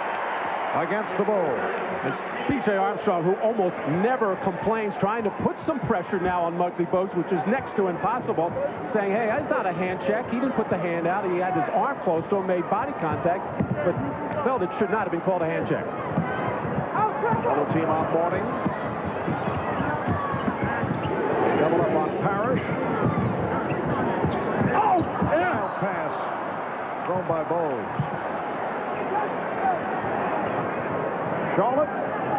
Speaker 1: against the Bulls.
Speaker 2: It's B.J. Armstrong, who almost never complains, trying to put some pressure now on Muggsy Bogues, which is next to impossible, saying, hey, that's not a hand check. He didn't put the hand out. He had his arm close to him, made body contact, but felt it should not have been called a hand check.
Speaker 1: Double team on Mourning. Double up on Parrish. Oh! Yeah! Pass thrown by Bogues. Charlotte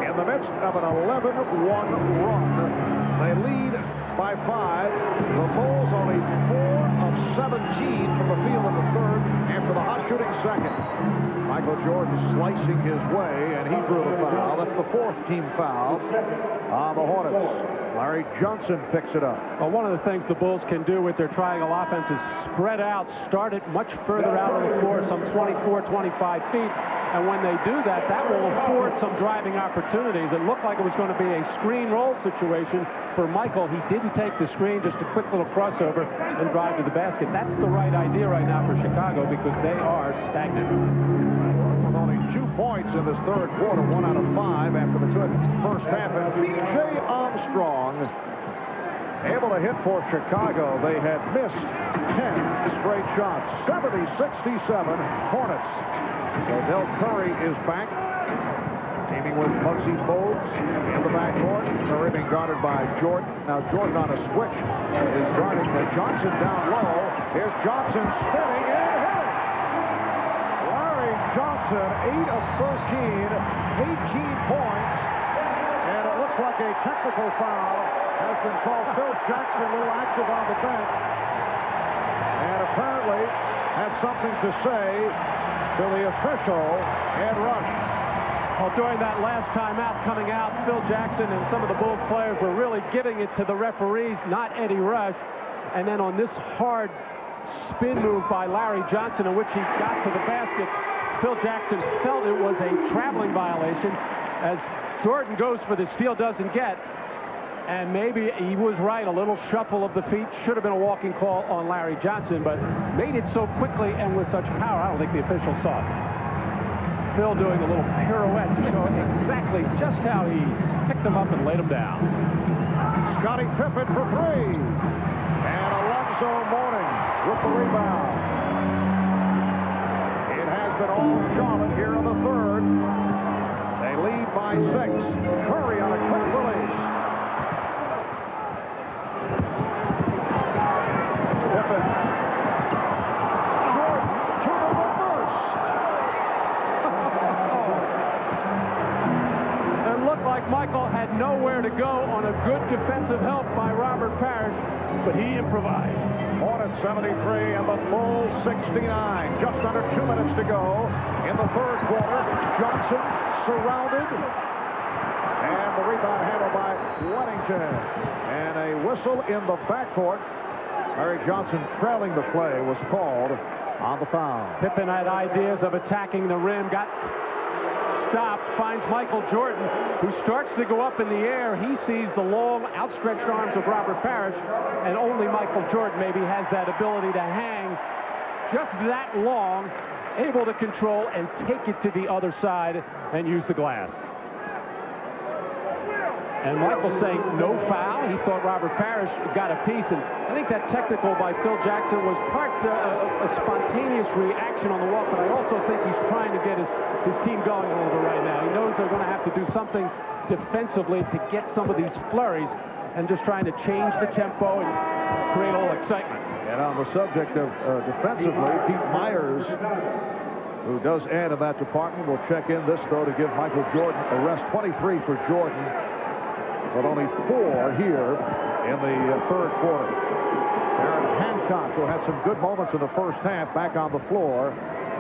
Speaker 1: in the midst of an 11-1 run. They lead by 5. The Bulls only 4 of 17 from the field in the third after the hot shooting second. Michael Jordan slicing his way, and he drew the foul. That's the 4th team foul on the Hornets. Larry Johnson picks it up.
Speaker 2: Well, one of the things the Bulls can do with their triangle offense is spread out, start it much further out on the floor, some 24, 25 feet, And when they do that, that will afford some driving opportunities. It looked like it was going to be a screen roll situation for Michael. He didn't take the screen, just a quick little crossover and drive to the basket. That's the right idea right now for Chicago because they are stagnant.
Speaker 1: With only 2 points in this third quarter, 1 out of 5 after the good first half. And Jay Armstrong able to hit for Chicago. They had missed 10 straight shots. 70-67 Hornets. So Del Curry is back, teaming with Muggsy Bogues in the backcourt. Curry being guarded by Jordan. Now Jordan on a switch is guarding Johnson down low. Here's Johnson spinning and hitting. Larry Johnson, 8 of 13, 18 points. And it looks like a technical foul has been called. Phil Jackson a little active on the bench. And apparently has something to say to the official, Ed Rush.
Speaker 2: Well, during that last timeout coming out, Phil Jackson and some of the Bulls players were really giving it to the referees, not Eddie Rush. And then on this hard spin move by Larry Johnson, in which he got to the basket, Phil Jackson felt it was a traveling violation. As Jordan goes for the steal, doesn't get. And maybe he was right. A little shuffle of the feet should have been a walking call on Larry Johnson, but made it so quickly and with such power, I don't think the official saw it. Phil doing a little pirouette to show exactly just how he picked him up and laid him down.
Speaker 1: Scottie Pippen for 3. And Alonzo Mourning with the rebound. It has been all Charlotte here in the third. They lead by 6. Curry on a quick release. Pippen. Jordan to the reverse.
Speaker 2: It looked like Michael had nowhere to go on a good defensive help by Robert Parrish, but he improvised.
Speaker 1: Hornets 73 and the Bulls 69. Just under 2 minutes to go in the third quarter. Johnson surrounded. And the rebound handled by Weddington. And a whistle in the backcourt. Larry Johnson trailing the play was called on the foul.
Speaker 2: Pippen had ideas of attacking the rim, got stopped, finds Michael Jordan, who starts to go up in the air. He sees the long, outstretched arms of Robert Parrish, and only Michael Jordan maybe has that ability to hang just that long, able to control and take it to the other side and use the glass. And Michael saying no foul. He thought Robert Parrish got a piece. And I think that technical by Phil Jackson was part a spontaneous reaction on the walk. But I also think he's trying to get his team going a little bit right now. He knows they're going to have to do something defensively to get some of these flurries and just trying to change the tempo and create a little excitement.
Speaker 1: And on the subject of defensively, Pete Myers, who does add in that department, will check in this, though, to give Michael Jordan a rest. 23 for Jordan, but only 4 here in the third quarter. Aaron Hancock, who had some good moments in the first half, back on the floor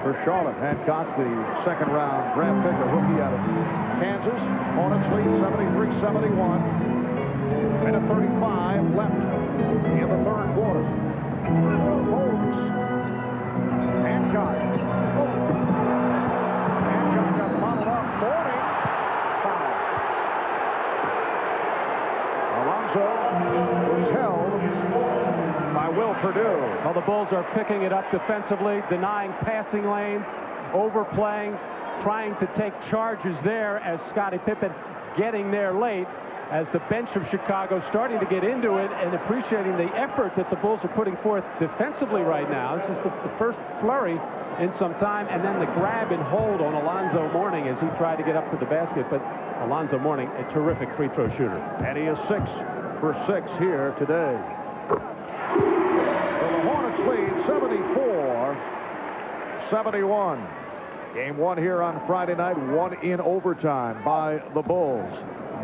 Speaker 1: for Charlotte. Hancock, the second-round draft pick, a rookie out of Kansas. Hornets lead 73-71. Minute 35 left in the third quarter. Bogues. Hancock. Hancock got fouled up. Mourning. Foul. Alonzo was held by Will Perdue.
Speaker 2: Well, the Bulls are picking it up defensively, denying passing lanes, overplaying, trying to take charges there as Scottie Pippen getting there late, as the bench of Chicago starting to get into it and appreciating the effort that the Bulls are putting forth defensively right now. This is the first flurry in some time, and then the grab and hold on Alonzo Mourning as he tried to get up to the basket. But Alonzo Mourning, a terrific free throw shooter.
Speaker 1: And he is 6 for 6 here today. So the Hornets lead 74-71. Game 1 here on Friday night, 1 in overtime by the Bulls.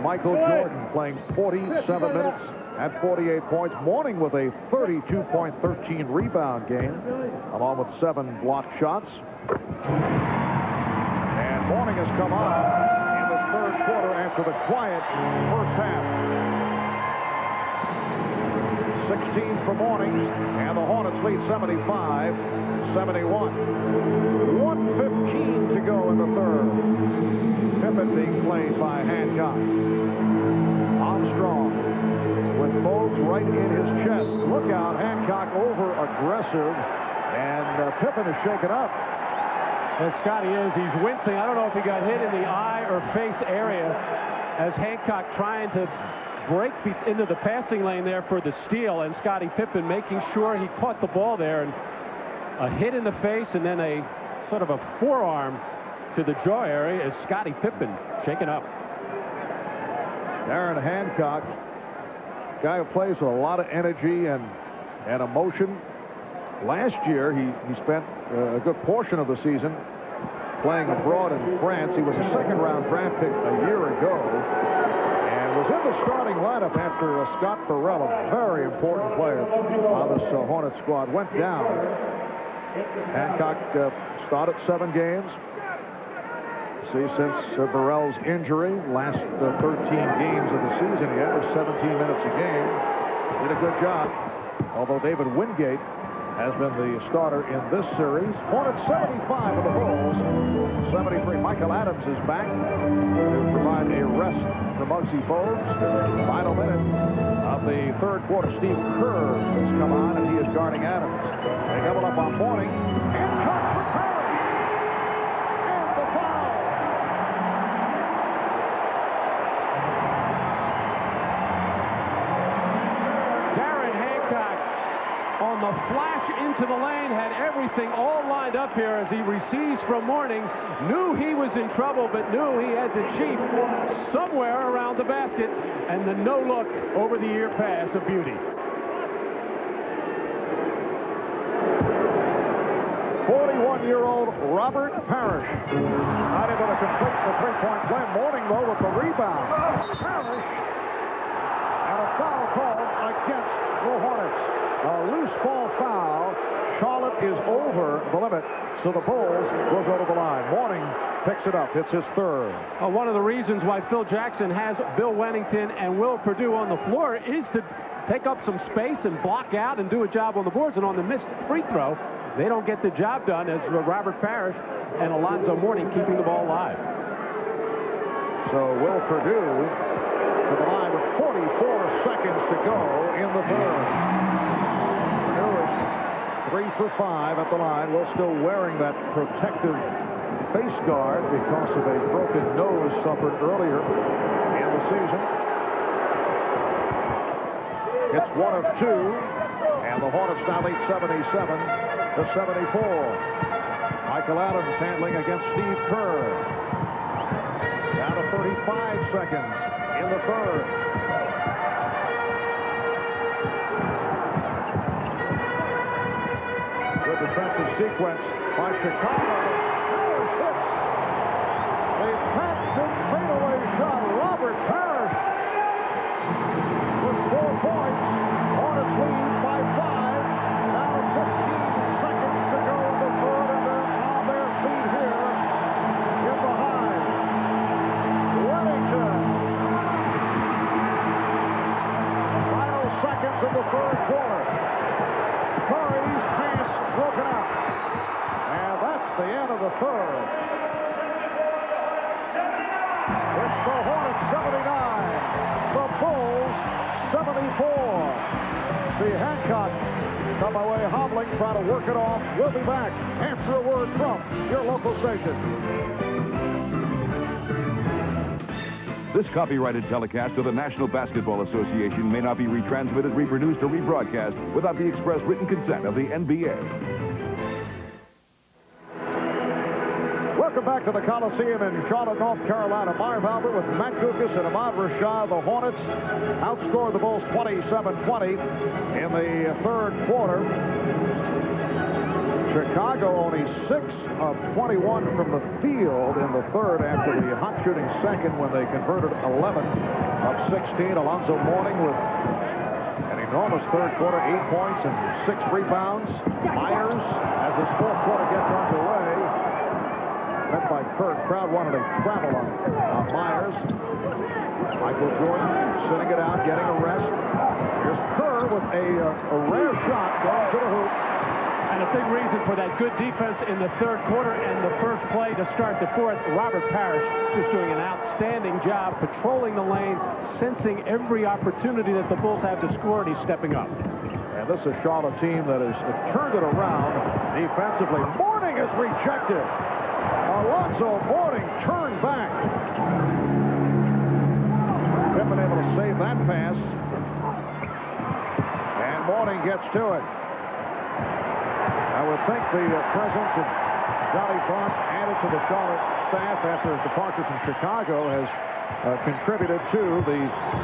Speaker 1: Michael Jordan playing 47 minutes at 48 points. Mourning with a 32-point, 13-rebound game, along with 7 blocked shots. And Mourning has come on in the third quarter after the quiet first half. 16 for Mourning, and the Hornets lead 75-71. 1:15 to go in the third. Pippen being played by Hancock. Armstrong with Fogues right in his chest. Look out, Hancock over aggressive, and Pippen is shaken up.
Speaker 2: And Scotty is. He's wincing. I don't know if he got hit in the eye or face area as Hancock trying to break into the passing lane there for the steal, and Scottie Pippen making sure he caught the ball there, and a hit in the face and then a sort of a forearm to the jaw area as Scottie Pippen shaken up.
Speaker 1: Darren Hancock, guy who plays with a lot of energy and emotion. Last year he spent a good portion of the season playing abroad in France. He was a second-round draft pick a year ago and was in the starting lineup after Scott Burrell, a very important player on this Hornet squad, went down. Hancock started 7 games. See, since Burrell's injury, last 13 games of the season, he averaged 17 minutes a game. Did a good job, although David Wingate has been the starter in this series. Hornets 75 of the Bulls, 73. Michael Adams is back to provide a rest for Muggsy Fogues. Final minute of the third quarter. Steve Kerr has come on, and he is guarding Adams. They double up on Morning. Hancock for Curry. And the foul.
Speaker 2: Darren Hancock on the flash into the lane, had everything all lined up here as he receives from Morning. Knew he was in trouble, but knew he had to cheat somewhere around the basket, and the no-look over-the-ear pass, a beauty.
Speaker 1: 41-year-old Robert Parrish not able to complete the three-point play. Morning, though, with the rebound. Parrish, and a foul called against the Hornets. A loose ball foul. Charlotte is over the limit, so the Bulls will go to the line. Morning picks it up. It's his third.
Speaker 2: One of the reasons why Phil Jackson has Bill Wennington and Will Perdue on the floor is to take up some space and block out and do a job on the boards. And on the missed free throw, they don't get the job done as Robert Parrish and Alonzo Mourning keeping the ball alive.
Speaker 1: So Will Perdue to the line with 44 seconds to go in the third. Perdue is 3 for 5 at the line. Will still wearing that protective face guard because of a broken nose suffered earlier in the season. It's 1 of 2, and the Hornets now lead 77-74. Michael Adams handling against Steve Kerr. Down to 35 seconds in the third. Good defensive sequence by Chicago. Parrish hits. A packed fadeaway shot. Robert Parrish with 4 points. Hornets lead by 5. Now 15 seconds to go in the third, and they're on their feet here in the high. Wellington. Final seconds of the third quarter. Curry's pass broken up. And that's the end of the third. It's the Hornets 79. The Bulls 74. See Hancock come away hobbling, trying to work it off. We'll be back after a word from your local station.
Speaker 3: This copyrighted telecast of the National Basketball Association may not be retransmitted, reproduced, or rebroadcast without the express written consent of the NBA.
Speaker 1: Welcome back to the Coliseum in Charlotte, North Carolina. Marv Albert with Matt Gukas and Ahmad Rashad. The Hornets outscored the Bulls 27-20 in the third quarter. Chicago only 6 of 21 from the field in the third after the hot shooting second when they converted 11 of 16. Alonzo Mourning with an enormous third quarter, 8 points and 6 rebounds. Myers, as this fourth quarter gets underway, met by Kirk. Crowd wanted a travel on Myers. Michael Jordan sitting it out, getting a rest. Here's Kerr with a rare shot going to the hoop.
Speaker 2: And And a big reason for that good defense in the third quarter and the first play to start the fourth. Robert Parrish just doing an outstanding job patrolling the lane, sensing every opportunity that the Bulls have to score, and he's stepping up.
Speaker 1: And this is a Charlotte team that has turned it around defensively. Mourning is rejected. Alonzo Mourning turned back. Pippen able to save that pass. And Mourning gets to it. I would think the presence of Johnny Bond added to the Charlotte staff after his departure from Chicago has contributed to the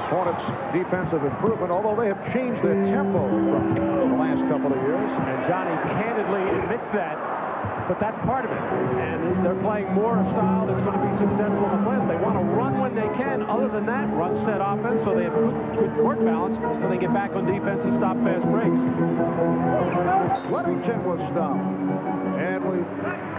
Speaker 1: Hornets' defensive improvement, although they have changed their tempo from the last couple of years.
Speaker 2: And Johnny candidly admits that, but that's part of it. And they're playing more a style that's going to be successful in the playoffs. They want to run when they can. Other than that, run set offense, so they have good court balance, so they get back on defense and stop fast breaks.
Speaker 1: Weddington was stopped. And we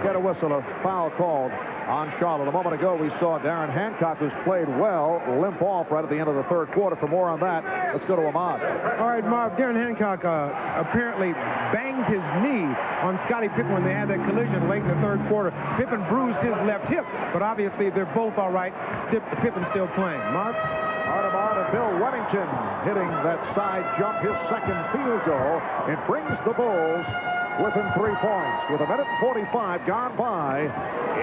Speaker 1: get a whistle, a foul called on Charlotte. A moment ago, we saw Darren Hancock, who's played well, limp off right at the end of the third quarter. For more on that, let's go to Ahmad.
Speaker 4: All right, Marv, Darren Hancock apparently banged his knee on Scottie Pippen when they had that collision late in the third quarter. Pippen bruised his left hip, but obviously they're both all right. Pippen's still playing. Marv?
Speaker 1: Artemon and Bill Weddington hitting that side jump, his second field goal. It brings the Bulls within 3 points with 1:45 gone by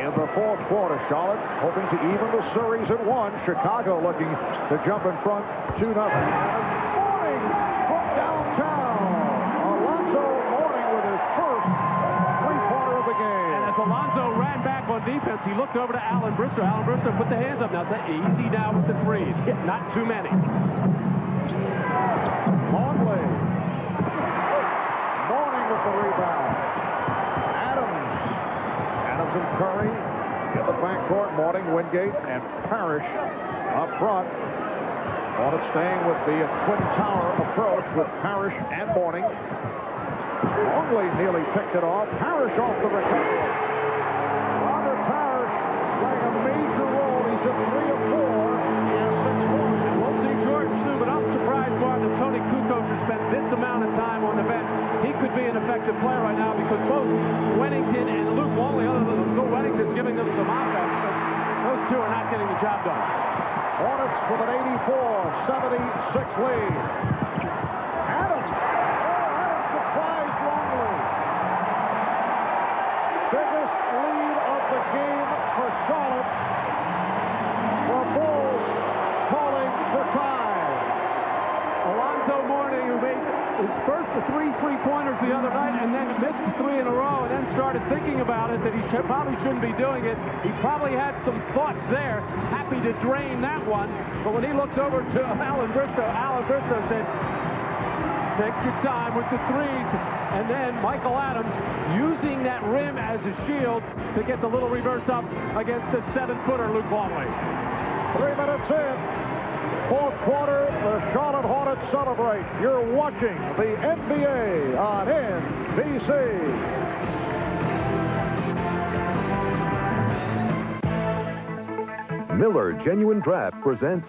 Speaker 1: in the fourth quarter. Charlotte hoping to even the series at 1. Chicago looking to jump in front 2-0. Mourning from downtown. Alonzo Mourning with his first three-pointer of the game.
Speaker 2: And as Alonzo ran back on defense, he looked over to Alan Bristow. Alan Bristow put the hands up. Now it's easy now with the threes. Not too many.
Speaker 1: Longley. Mourning with the rebound. Adams and Curry in the backcourt. Mourning, Wingate, and Parrish up front. Hornets staying with the twin tower approach with Parrish and Mourning. Longley nearly picked it off. Parrish off the recovery. Robert Parrish playing a major role. He's at 3 of 4. He has 6 points.
Speaker 2: We'll see Jordan too, but I'm surprised, Marv, that Tony Kukoc has spent this amount of time on the bench. He could be an effective player right now because both Weddington and Luke Longley, other than Luke Weddington's giving them some offense, but those two are not getting the job done.
Speaker 1: Hornets with an 84-76 lead. Adams. Adams surprised Longley. Biggest lead of the game for Charlotte. The Bulls calling for time.
Speaker 2: Alonzo Mourning, who made his first 3 three-pointers the other night and then missed 3 in a row and then started thinking about it that he probably shouldn't be doing it. He probably had some thoughts there, happy to drain that one. But when he looked over to Alan Bristow said, take your time with the threes. And then Michael Adams using that rim as a shield to get the little reverse up against the 7-footer Luke Longley.
Speaker 1: 3 minutes in. Fourth quarter, the Charlotte Hornets celebrate. You're watching the NBA on NBC.
Speaker 6: Miller Genuine Draft presents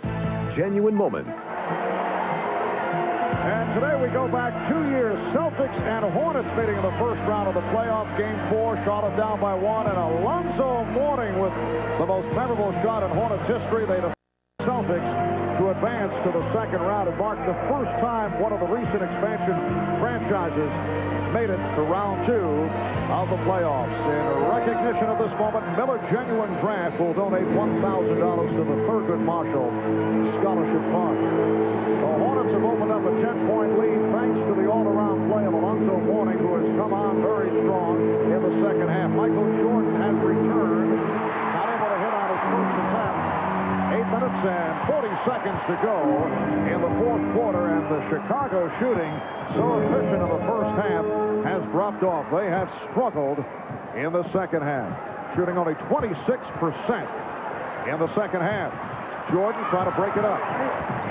Speaker 6: Genuine Moments.
Speaker 1: And today we go back 2 years. Celtics and Hornets meeting in the first round of the playoffs. Game 4, Charlotte down by 1. And Alonzo Mourning with the most memorable shot in Hornets history. They defeat Celtics to advance to the second round. It marked the first time one of the recent expansion franchises made it to round 2 of the playoffs. In recognition of this moment, Miller Genuine Draft will donate $1,000 to the Thurgood Marshall Scholarship Fund. The Hornets have opened up a 10-point lead thanks to the all-around play of Alonzo Mourning, who has come on very strong in the second half. Michael Jordan has returned, not able to hit on his first attempt. 8 minutes and 40 seconds to go in the fourth quarter, and the Chicago shooting, so efficient in the first half, has dropped off. They have struggled in the second half, shooting only 26% in the second half. Jordan trying to break it up.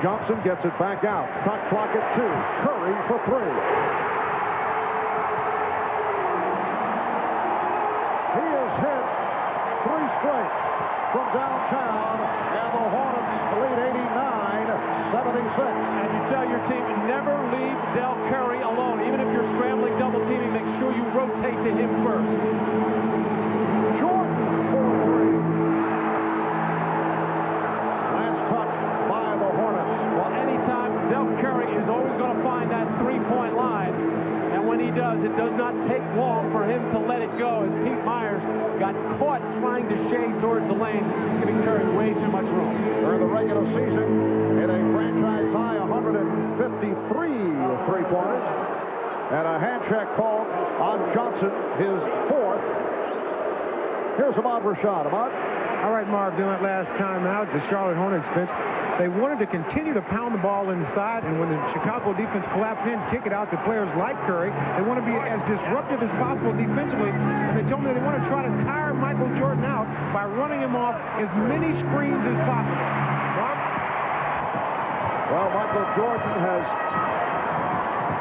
Speaker 1: Johnson gets it back out. Shot clock at 2. Curry for 3. He has hit 3 straight from downtown, and the Hornets lead 89-76.
Speaker 2: And you tell your team, never leave Del Curry alone. Even if you're scrambling, double teaming, make sure you rotate to him first.
Speaker 1: Jordan for three. Last touch by the Hornets.
Speaker 2: Well, anytime, Del Curry is always going to find that three-point line. And when he does, it does not take long for him to let it go. As Pete Myers got caught trying to shade towards the lane, giving Curry way too much room.
Speaker 1: During the regular season, hit a franchise-high 153 three-pointers. And a hand check called on Johnson, his fourth. Here's Ahmad Rashad. Ahmad?
Speaker 4: All right, Marv, doing that last time out, the Charlotte Hornets bench, they wanted to continue to pound the ball inside, and when the Chicago defense collapsed in, kick it out to players like Curry. They want to be as disruptive as possible defensively, and they told me they want to try to tire Michael Jordan out by running him off as many screens as possible. Marv?
Speaker 1: Well, Michael Jordan has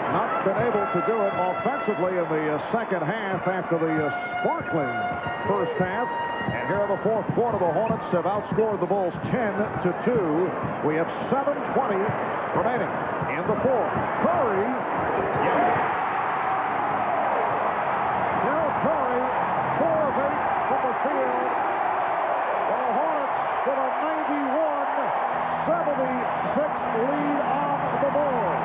Speaker 1: not been able to do it offensively in the second half after the sparkling first half. And here in the fourth quarter, the Hornets have outscored the Bulls 10-2. We have 7:20 remaining in the fourth. Curry. Now Curry, 4 of 8 from the field. The Hornets with a 91-76 lead on the Bulls.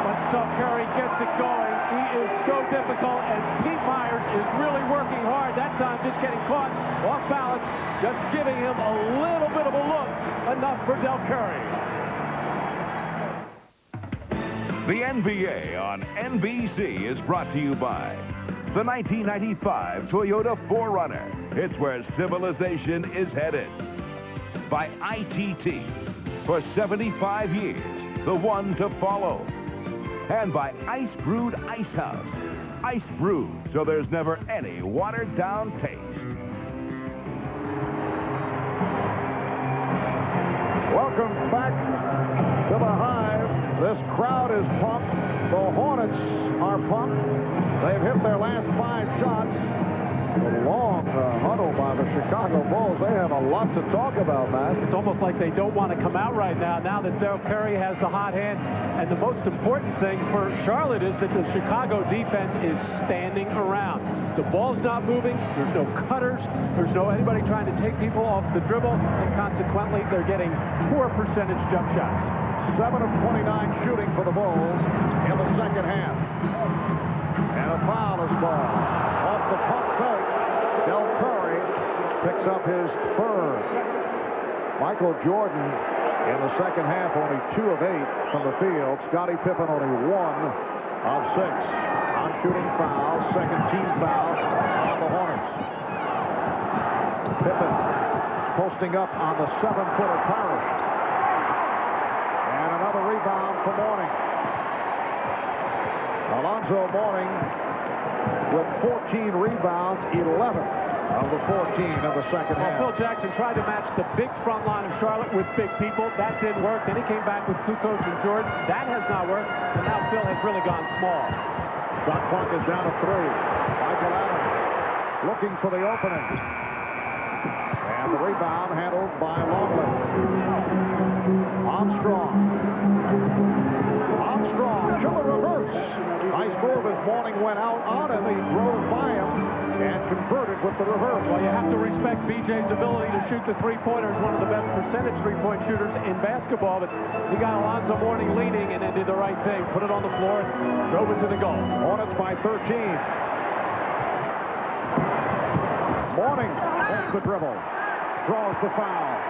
Speaker 2: Once Curry gets it going, he is so difficult, and Pete Myers is really working hard. That time just getting caught off balance, just giving him a little bit of a look. Enough for Del Curry.
Speaker 3: The NBA on NBC is brought to you by the 1995 Toyota 4Runner. It's where civilization is headed. By ITT, for 75 years, the one to follow. And by Ice Brewed Ice House. Ice brewed so there's never any watered down taste.
Speaker 1: Welcome back to the Hive. This crowd is pumped. The Hornets are pumped. They've hit their last 5 shots. A long huddle by the Chicago Bulls. They have a lot to talk about, Matt.
Speaker 2: It's almost like they don't want to come out right now that Del Curry has the hot hand. And the most important thing for Charlotte is that the Chicago defense is standing around. The ball's not moving. There's no cutters. There's no anybody trying to take people off the dribble. And consequently, they're getting poor percentage jump shots.
Speaker 1: 7 of 29 shooting for the Bulls in the second half. And a foul is called. Off the pump fake, Del Curry picks up his third. Michael Jordan in the second half only 2 of 8 from the field. Scottie Pippen only 1 of 6. On shooting foul, second team foul on the Hornets. Pippen posting up on the 7-footer Parrish. And another rebound for Mourning. Alonzo Mourning with 14 rebounds, 11 of the 14 in the second half.
Speaker 2: Phil Jackson tried to match the big front line of Charlotte with big people. That didn't work. Then he came back with Kukoc and Jordan. That has not worked. And now Phil has really gone small.
Speaker 1: Shot clock is down to 3. Michael Adams looking for the opening. And the rebound handled by Longley. Armstrong to the reverse. Nice move as Mourning went out on him. He drove by him and converted with the reverse.
Speaker 2: Well, you have to respect BJ's ability to shoot the three-pointer. He's one of the best percentage three-point shooters in basketball, but he got Alonzo Mourning leading and then did the right thing. Put it on the floor and drove it to the goal.
Speaker 1: Hornets by 13. Mourning takes the dribble. Draws the foul.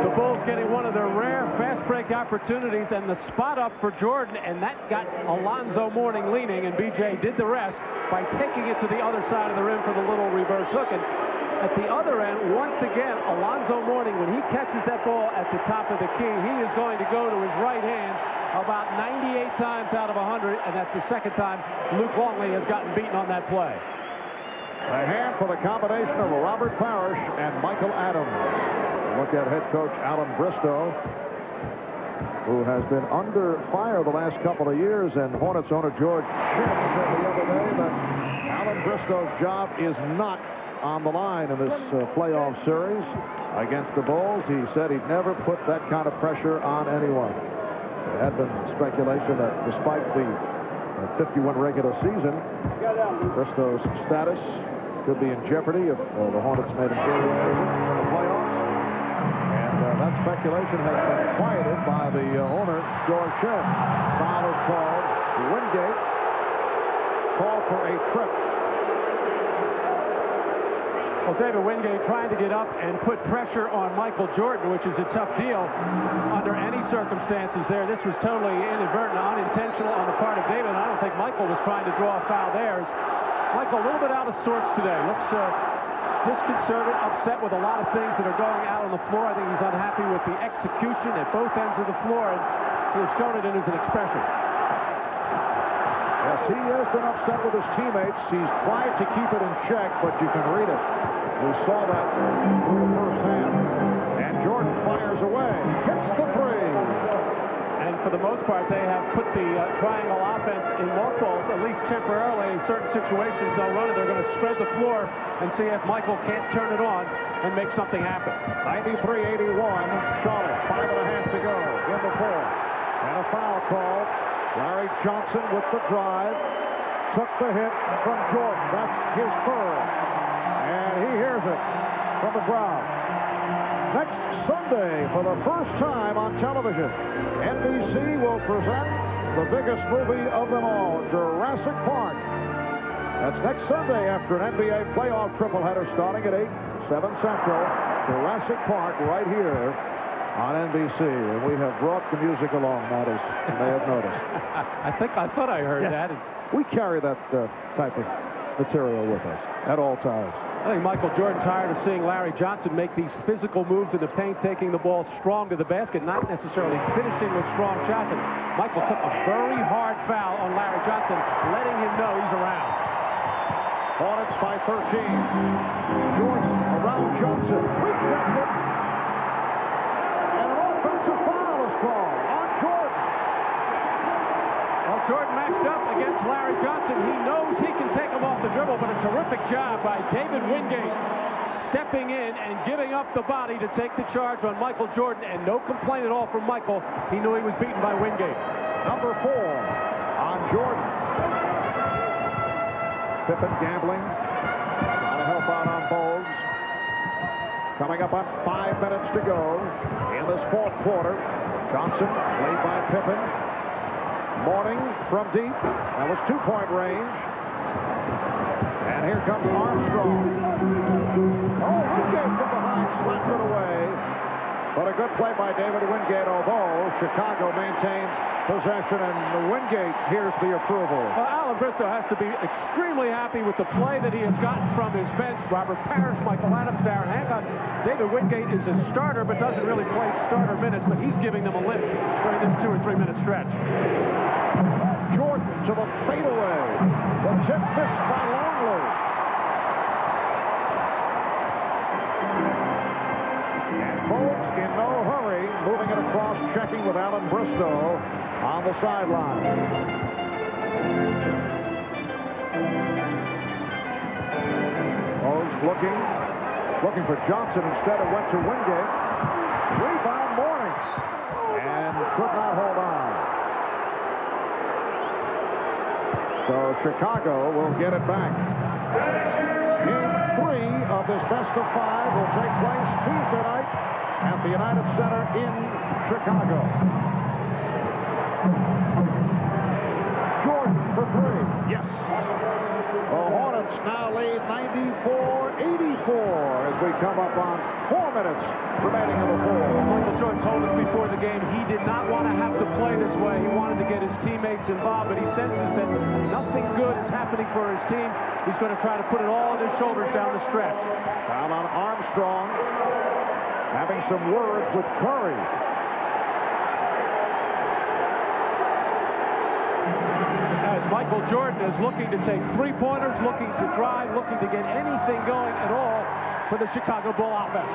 Speaker 2: The Bulls getting one of their rare fast break opportunities and the spot up for Jordan, and that got Alonzo Mourning leaning, and BJ did the rest by taking it to the other side of the rim for the little reverse hook. And at the other end, once again, Alonzo Mourning, when he catches that ball at the top of the key, he is going to go to his right hand about 98 times out of 100, and that's the second time Luke Longley has gotten beaten on that play.
Speaker 1: A hand for the combination of Robert Parrish and Michael Adams. Look at head coach Alan Bristow, who has been under fire the last couple of years, and Hornets owner George Shinn said the other day that Alan Bristow's job is not on the line in this playoff series against the Bulls. He said he'd never put that kind of pressure on anyone. There had been speculation that despite the 51 regular season, Bristow's status could be in jeopardy if the Hornets made an early exit in the playoffs. And that speculation has been quieted by the owner, George Shedd. Foul is called. Wingate called for a trip.
Speaker 2: Well, David Wingate trying to get up and put pressure on Michael Jordan, which is a tough deal under any circumstances there. This was totally inadvertent, unintentional on the part of David. I don't think Michael was trying to draw a foul there. Michael a little bit out of sorts today. Looks disconcerted, upset with a lot of things that are going out on the floor. I think he's unhappy with the execution at both ends of the floor, and he has shown it in his expression.
Speaker 1: Yes, he has been upset with his teammates. He's tried to keep it in check, but you can read it. We saw that through the first half. And Jordan fires away. Hits the three.
Speaker 2: And for the most part, they have put the triangle offense in mothballs, at least temporarily. In certain situations, they'll run it. They're going to spread the floor and see if Michael can't turn it on and make something happen.
Speaker 1: 93-81. Charlotte, 5.5 to go in the fourth. And a foul call. Larry Johnson with the drive. Took the hit from Jordan. That's his third. And he hears it from the crowd. Next Sunday, for the first time on television, NBC will present the biggest movie of them all, Jurassic Park. That's next Sunday after an NBA playoff tripleheader starting at 8, 7 Central. Jurassic Park right here on NBC, and we have brought the music along, Matt, as you may have noticed.
Speaker 2: I thought I heard that.
Speaker 1: We carry that type of material with us at all times.
Speaker 2: I think Michael Jordan tired of seeing Larry Johnson make these physical moves in the paint, taking the ball strong to the basket, not necessarily finishing with strong shots. And Michael took a very hard foul on Larry Johnson, letting him know he's around.
Speaker 1: Hornets by 13. Jordan around Johnson. Rejects it. On Jordan.
Speaker 2: Well, Jordan matched up against Larry Johnson. He knows he can take him off the dribble, but a terrific job by David Wingate stepping in and giving up the body to take the charge on Michael Jordan, and no complaint at all from Michael. He knew he was beaten by Wingate.
Speaker 1: Number 4 on Jordan. Pippen gambling. Trying to help out on Bowles. Coming up on 5 minutes to go in this fourth quarter. Johnson, played by Pippen. Morning from deep. That was 2-point range. And here comes Armstrong. Oh, Wingate from behind, slapped it away. But a good play by David Wingate, although Chicago maintains possession, and Wingate hears the approval.
Speaker 2: Well, Alan Bristow has to be extremely happy with the play that he has gotten from his bench. Robert Parrish, Michael Adams, Darren Hancock. David Wingate is a starter, but doesn't really play starter minutes, but he's giving them a lift during this 2 or 3 minute stretch.
Speaker 1: Jordan to the fadeaway. The tip missed by Longley. And Bowles in no hurry, moving it across, checking with Alan Bristow on the sideline. Bowles looking for Johnson. Instead, it went to Wingate. Rebound Morning. And could not hold on. So Chicago will get it back. Game 3 of this best of 5 will take place Tuesday night at the United Center in Chicago. Jordan for 3. Yes. The Hornets now lead 94-84 as we come up on 4 minutes remaining in the fourth.
Speaker 2: Michael Jordan told us before the game he did not want to have to play this way. He wanted to get his teammates involved, but he senses that nothing good is happening for his team. He's going to try to put it all on his shoulders down the stretch.
Speaker 1: Foul on Armstrong, having some words with Curry.
Speaker 2: As Michael Jordan is looking to take three-pointers, looking to drive, looking to get anything going at all for the Chicago Bull offense.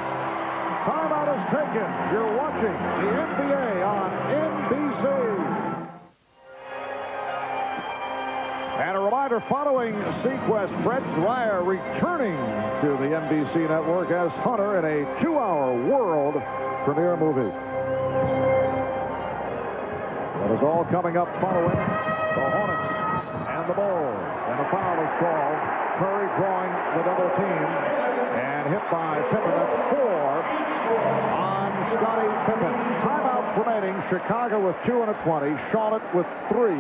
Speaker 1: Timeout is taken. You're watching the NBA on NBC. And a reminder reminder, following Sequest, Brett Dreyer returning to the NBC network as Hunter in a 2-hour world premiere movie. That is all coming up following the Hornets and the Bulls. And a foul is called. Curry drawing the double team and hit by Pippen. That's 4 on Scottie Pippen. Timeouts remaining. Chicago with 2 and a 20. Charlotte with 3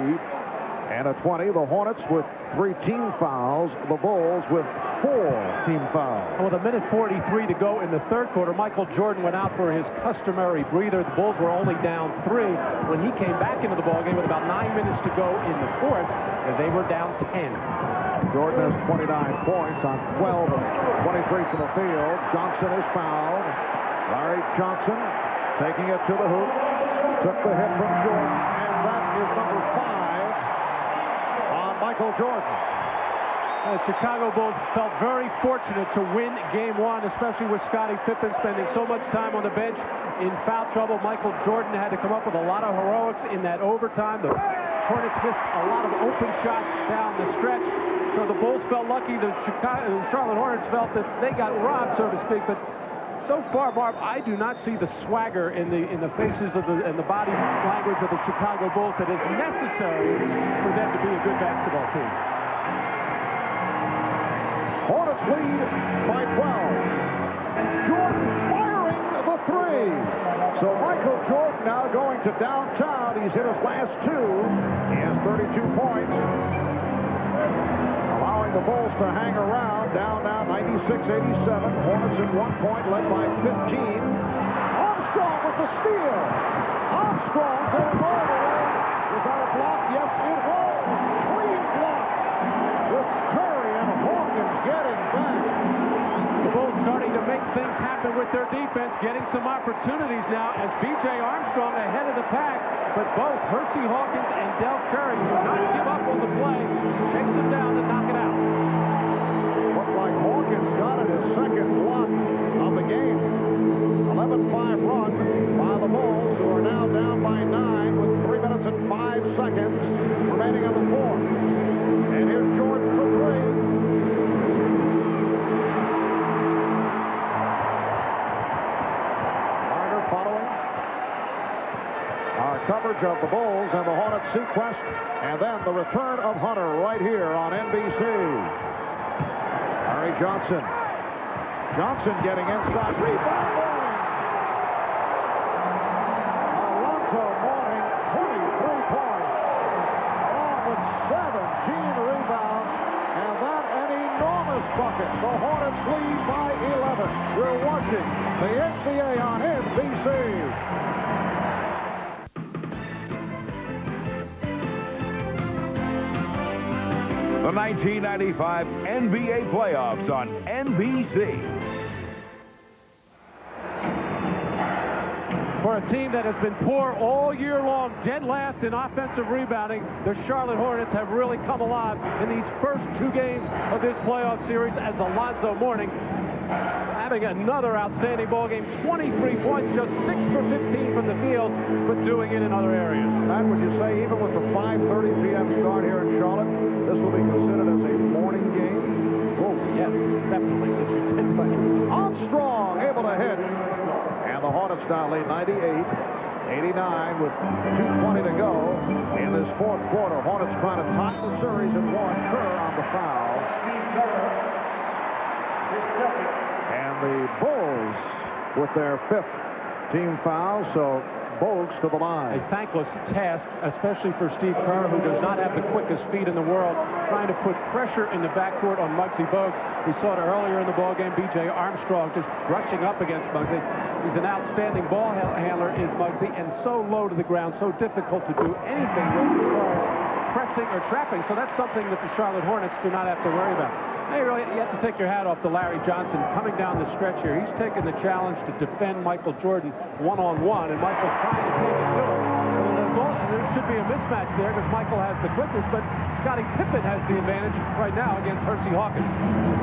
Speaker 1: and a 20. The Hornets with 3 team fouls. The Bulls with 4 team fouls.
Speaker 2: With 1:43 to go in the third quarter, Michael Jordan went out for his customary breather. The Bulls were only down 3 when he came back into the ballgame with about 9 minutes to go in the fourth, and they were down 10.
Speaker 1: Jordan has 29 points on 12 of 23 from the field. Johnson is fouled. Larry Johnson taking it to the hoop. Took the hit from Jordan, and that is number 5 on Michael Jordan.
Speaker 2: The Chicago Bulls felt very fortunate to win Game 1, especially with Scottie Pippen spending so much time on the bench in foul trouble. Michael Jordan had to come up with a lot of heroics in that overtime. The Hornets missed a lot of open shots down the stretch. So the Bulls felt lucky. The Charlotte Hornets felt that they got robbed, so to speak. But so far, Barb, I do not see the swagger in the faces of the body language of the Chicago Bulls that is necessary for them to be a good basketball team.
Speaker 1: Hornets lead by 12. Jordan firing the 3. So Michael Jordan now going to downtown. He's hit his last 2. He has 32 points. Allowing the Bulls to hang around. Down now 96-87. Hornets at 1 point, led by 15. Armstrong with the steal. Armstrong going all the way. Was that a block? Yes, it was. Clean block with Curry and Hawkins getting back.
Speaker 2: The Bulls starting to make things happen with their defense, getting some opportunities now as B.J. Armstrong ahead of the pack. But both Hersey Hawkins and Del Curry do not give up on the play. Chase him down and knock it out.
Speaker 1: Looked like Hawkins got it, his second block of the game. 11-5 run by the Bulls, who are now down by 9 with 3 minutes and 5 seconds remaining on the fourth. And here's Jordan for 3. Marner following our coverage of the Bulls and the Hornets Sequest, and then the return of Hunter right here on NBC. Larry Johnson. Johnson getting inside. Rebound Mourning. Alonzo Mourning, 23 points. Along with 17 rebounds. And that an enormous bucket. The Hornets lead by 11. You're watching the NBA on NBC.
Speaker 3: The 1995 NBA playoffs on NBC.
Speaker 2: For a team that has been poor all year long, dead last in offensive rebounding, the Charlotte Hornets have really come alive in these first 2 games of this playoff series as Alonzo Mourning having another outstanding ball game. 23 points, just 6 for 15 from the field, but doing it in other areas.
Speaker 1: Matt, would you say even with the 5:30 p.m. start here in Charlotte, this will be considered as a morning game?
Speaker 2: Oh, yes, definitely, since you said that.
Speaker 1: Armstrong able to hit. And the Hornets now lead 98-89 with 2:20 to go in this fourth quarter. Hornets trying to tie the series at 1. Kerr on the foul. And the Bulls with their 5th team foul, so Bogues to the line.
Speaker 2: A thankless task, especially for Steve Kerr, who does not have the quickest feet in the world, trying to put pressure in the backcourt on Muggsy Bogues. We saw it earlier in the ballgame. B.J. Armstrong just rushing up against Muggsy. He's an outstanding ball handler, is Muggsy, and so low to the ground, so difficult to do anything with as far as pressing or trapping. So that's something that the Charlotte Hornets do not have to worry about. Now you have to take your hat off to Larry Johnson coming down the stretch here. He's taken the challenge to defend Michael Jordan one-on-one, and Michael's trying to take it to him. And there should be a mismatch there because Michael has the quickness, but Scottie Pippen has the advantage right now against Hersey Hawkins.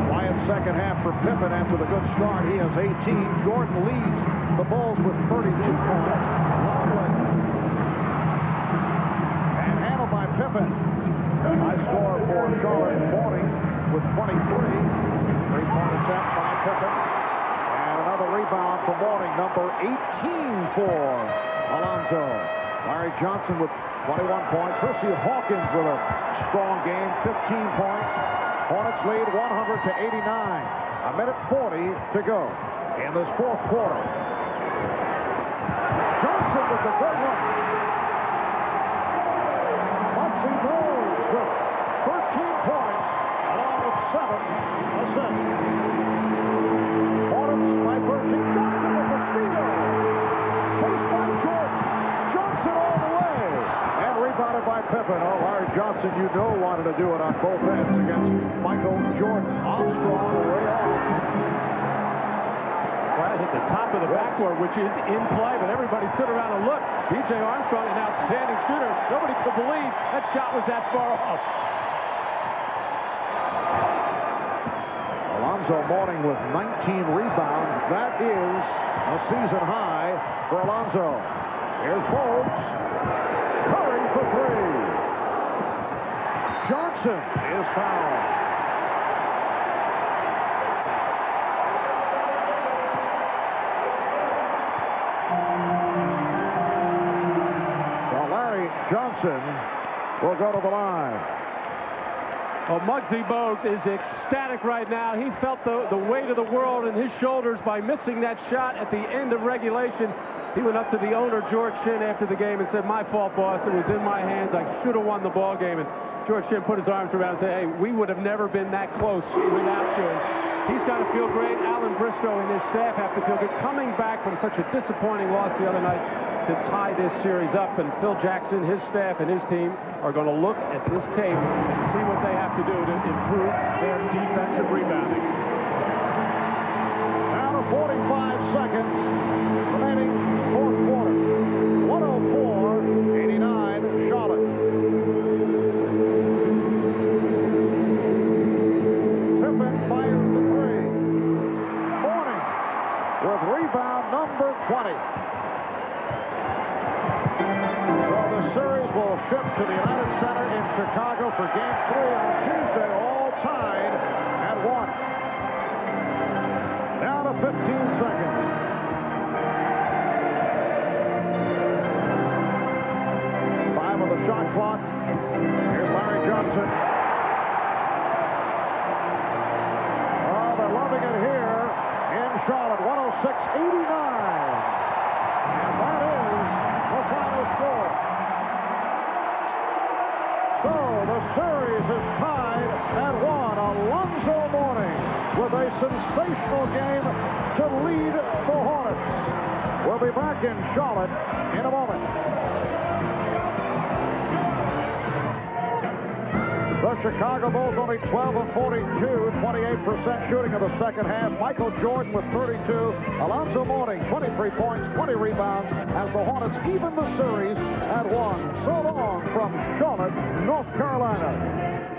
Speaker 1: Quiet second half for Pippen after the good start. He has 18. Jordan leads the Bulls with 32 points. Long way. And handled by Pippen. High score for Charlotte Morning with 23. Three-point attempt by Pippen. And another rebound for Morning, number 18 for Alonzo. Larry Johnson with 21 points. Percy Hawkins with a strong game, 15 points. Hornets lead 100-89. A minute 40 to go in this fourth quarter. Johnson with the good one. Muggsy Bogues with 13 points along with 7 assists. Hornets by 13. Johnson with the steal. Chased by Jordan. Johnson all the way. And rebounded by Pippen. Oh, Larry Johnson, you know, wanted to do it on both ends against Michael Jordan. Armstrong way off.
Speaker 2: Right at the top of the backboard, which is in play, but everybody sit around and look. B.J. Armstrong, an outstanding shooter. Nobody could believe that shot was that far off.
Speaker 1: Alonzo Mourning with 19 rebounds. That is a season high for Alonzo. Here's Bogues. Curry for three. Johnson is fouled. Johnson will go to the line.
Speaker 2: Well, Muggsy Bogues is ecstatic right now. He felt the weight of the world in his shoulders by missing that shot at the end of regulation. He went up to the owner, George Shinn, after the game and said, "My fault, boss. It was in my hands. I should have won the ball game." And George Shinn put his arms around and said, "Hey, we would have never been that close without you." He's got to feel great. Alan Bristow and his staff have to feel good. Coming back from such a disappointing loss the other night to tie this series up, and Phil Jackson, his staff, and his team are going to look at this tape and see what they have to do to improve their defensive rebounding.
Speaker 1: Now to 45 seconds remaining, fourth quarter. 104-89 Charlotte. Pippen fires the three. Mourning with rebound number 20. Series will ship to the United Center in Chicago for Game 3 on Tuesday, all tied at 1. Now to 15 seconds. Five of the shot clock. Here's Larry Johnson. Oh, they're loving it here in Charlotte. 106-89. And that is the final score. So the series is tied at 1. Alonzo Mourning with a sensational game to lead the Hornets. We'll be back in Charlotte in a moment. The Chicago Bulls only 12 of 42, 28% shooting in the second half. Michael Jordan with 32. Alonzo Mourning, 23 points, 20 rebounds, as the Hornets even the series at 1. So long from Charlotte, North Carolina.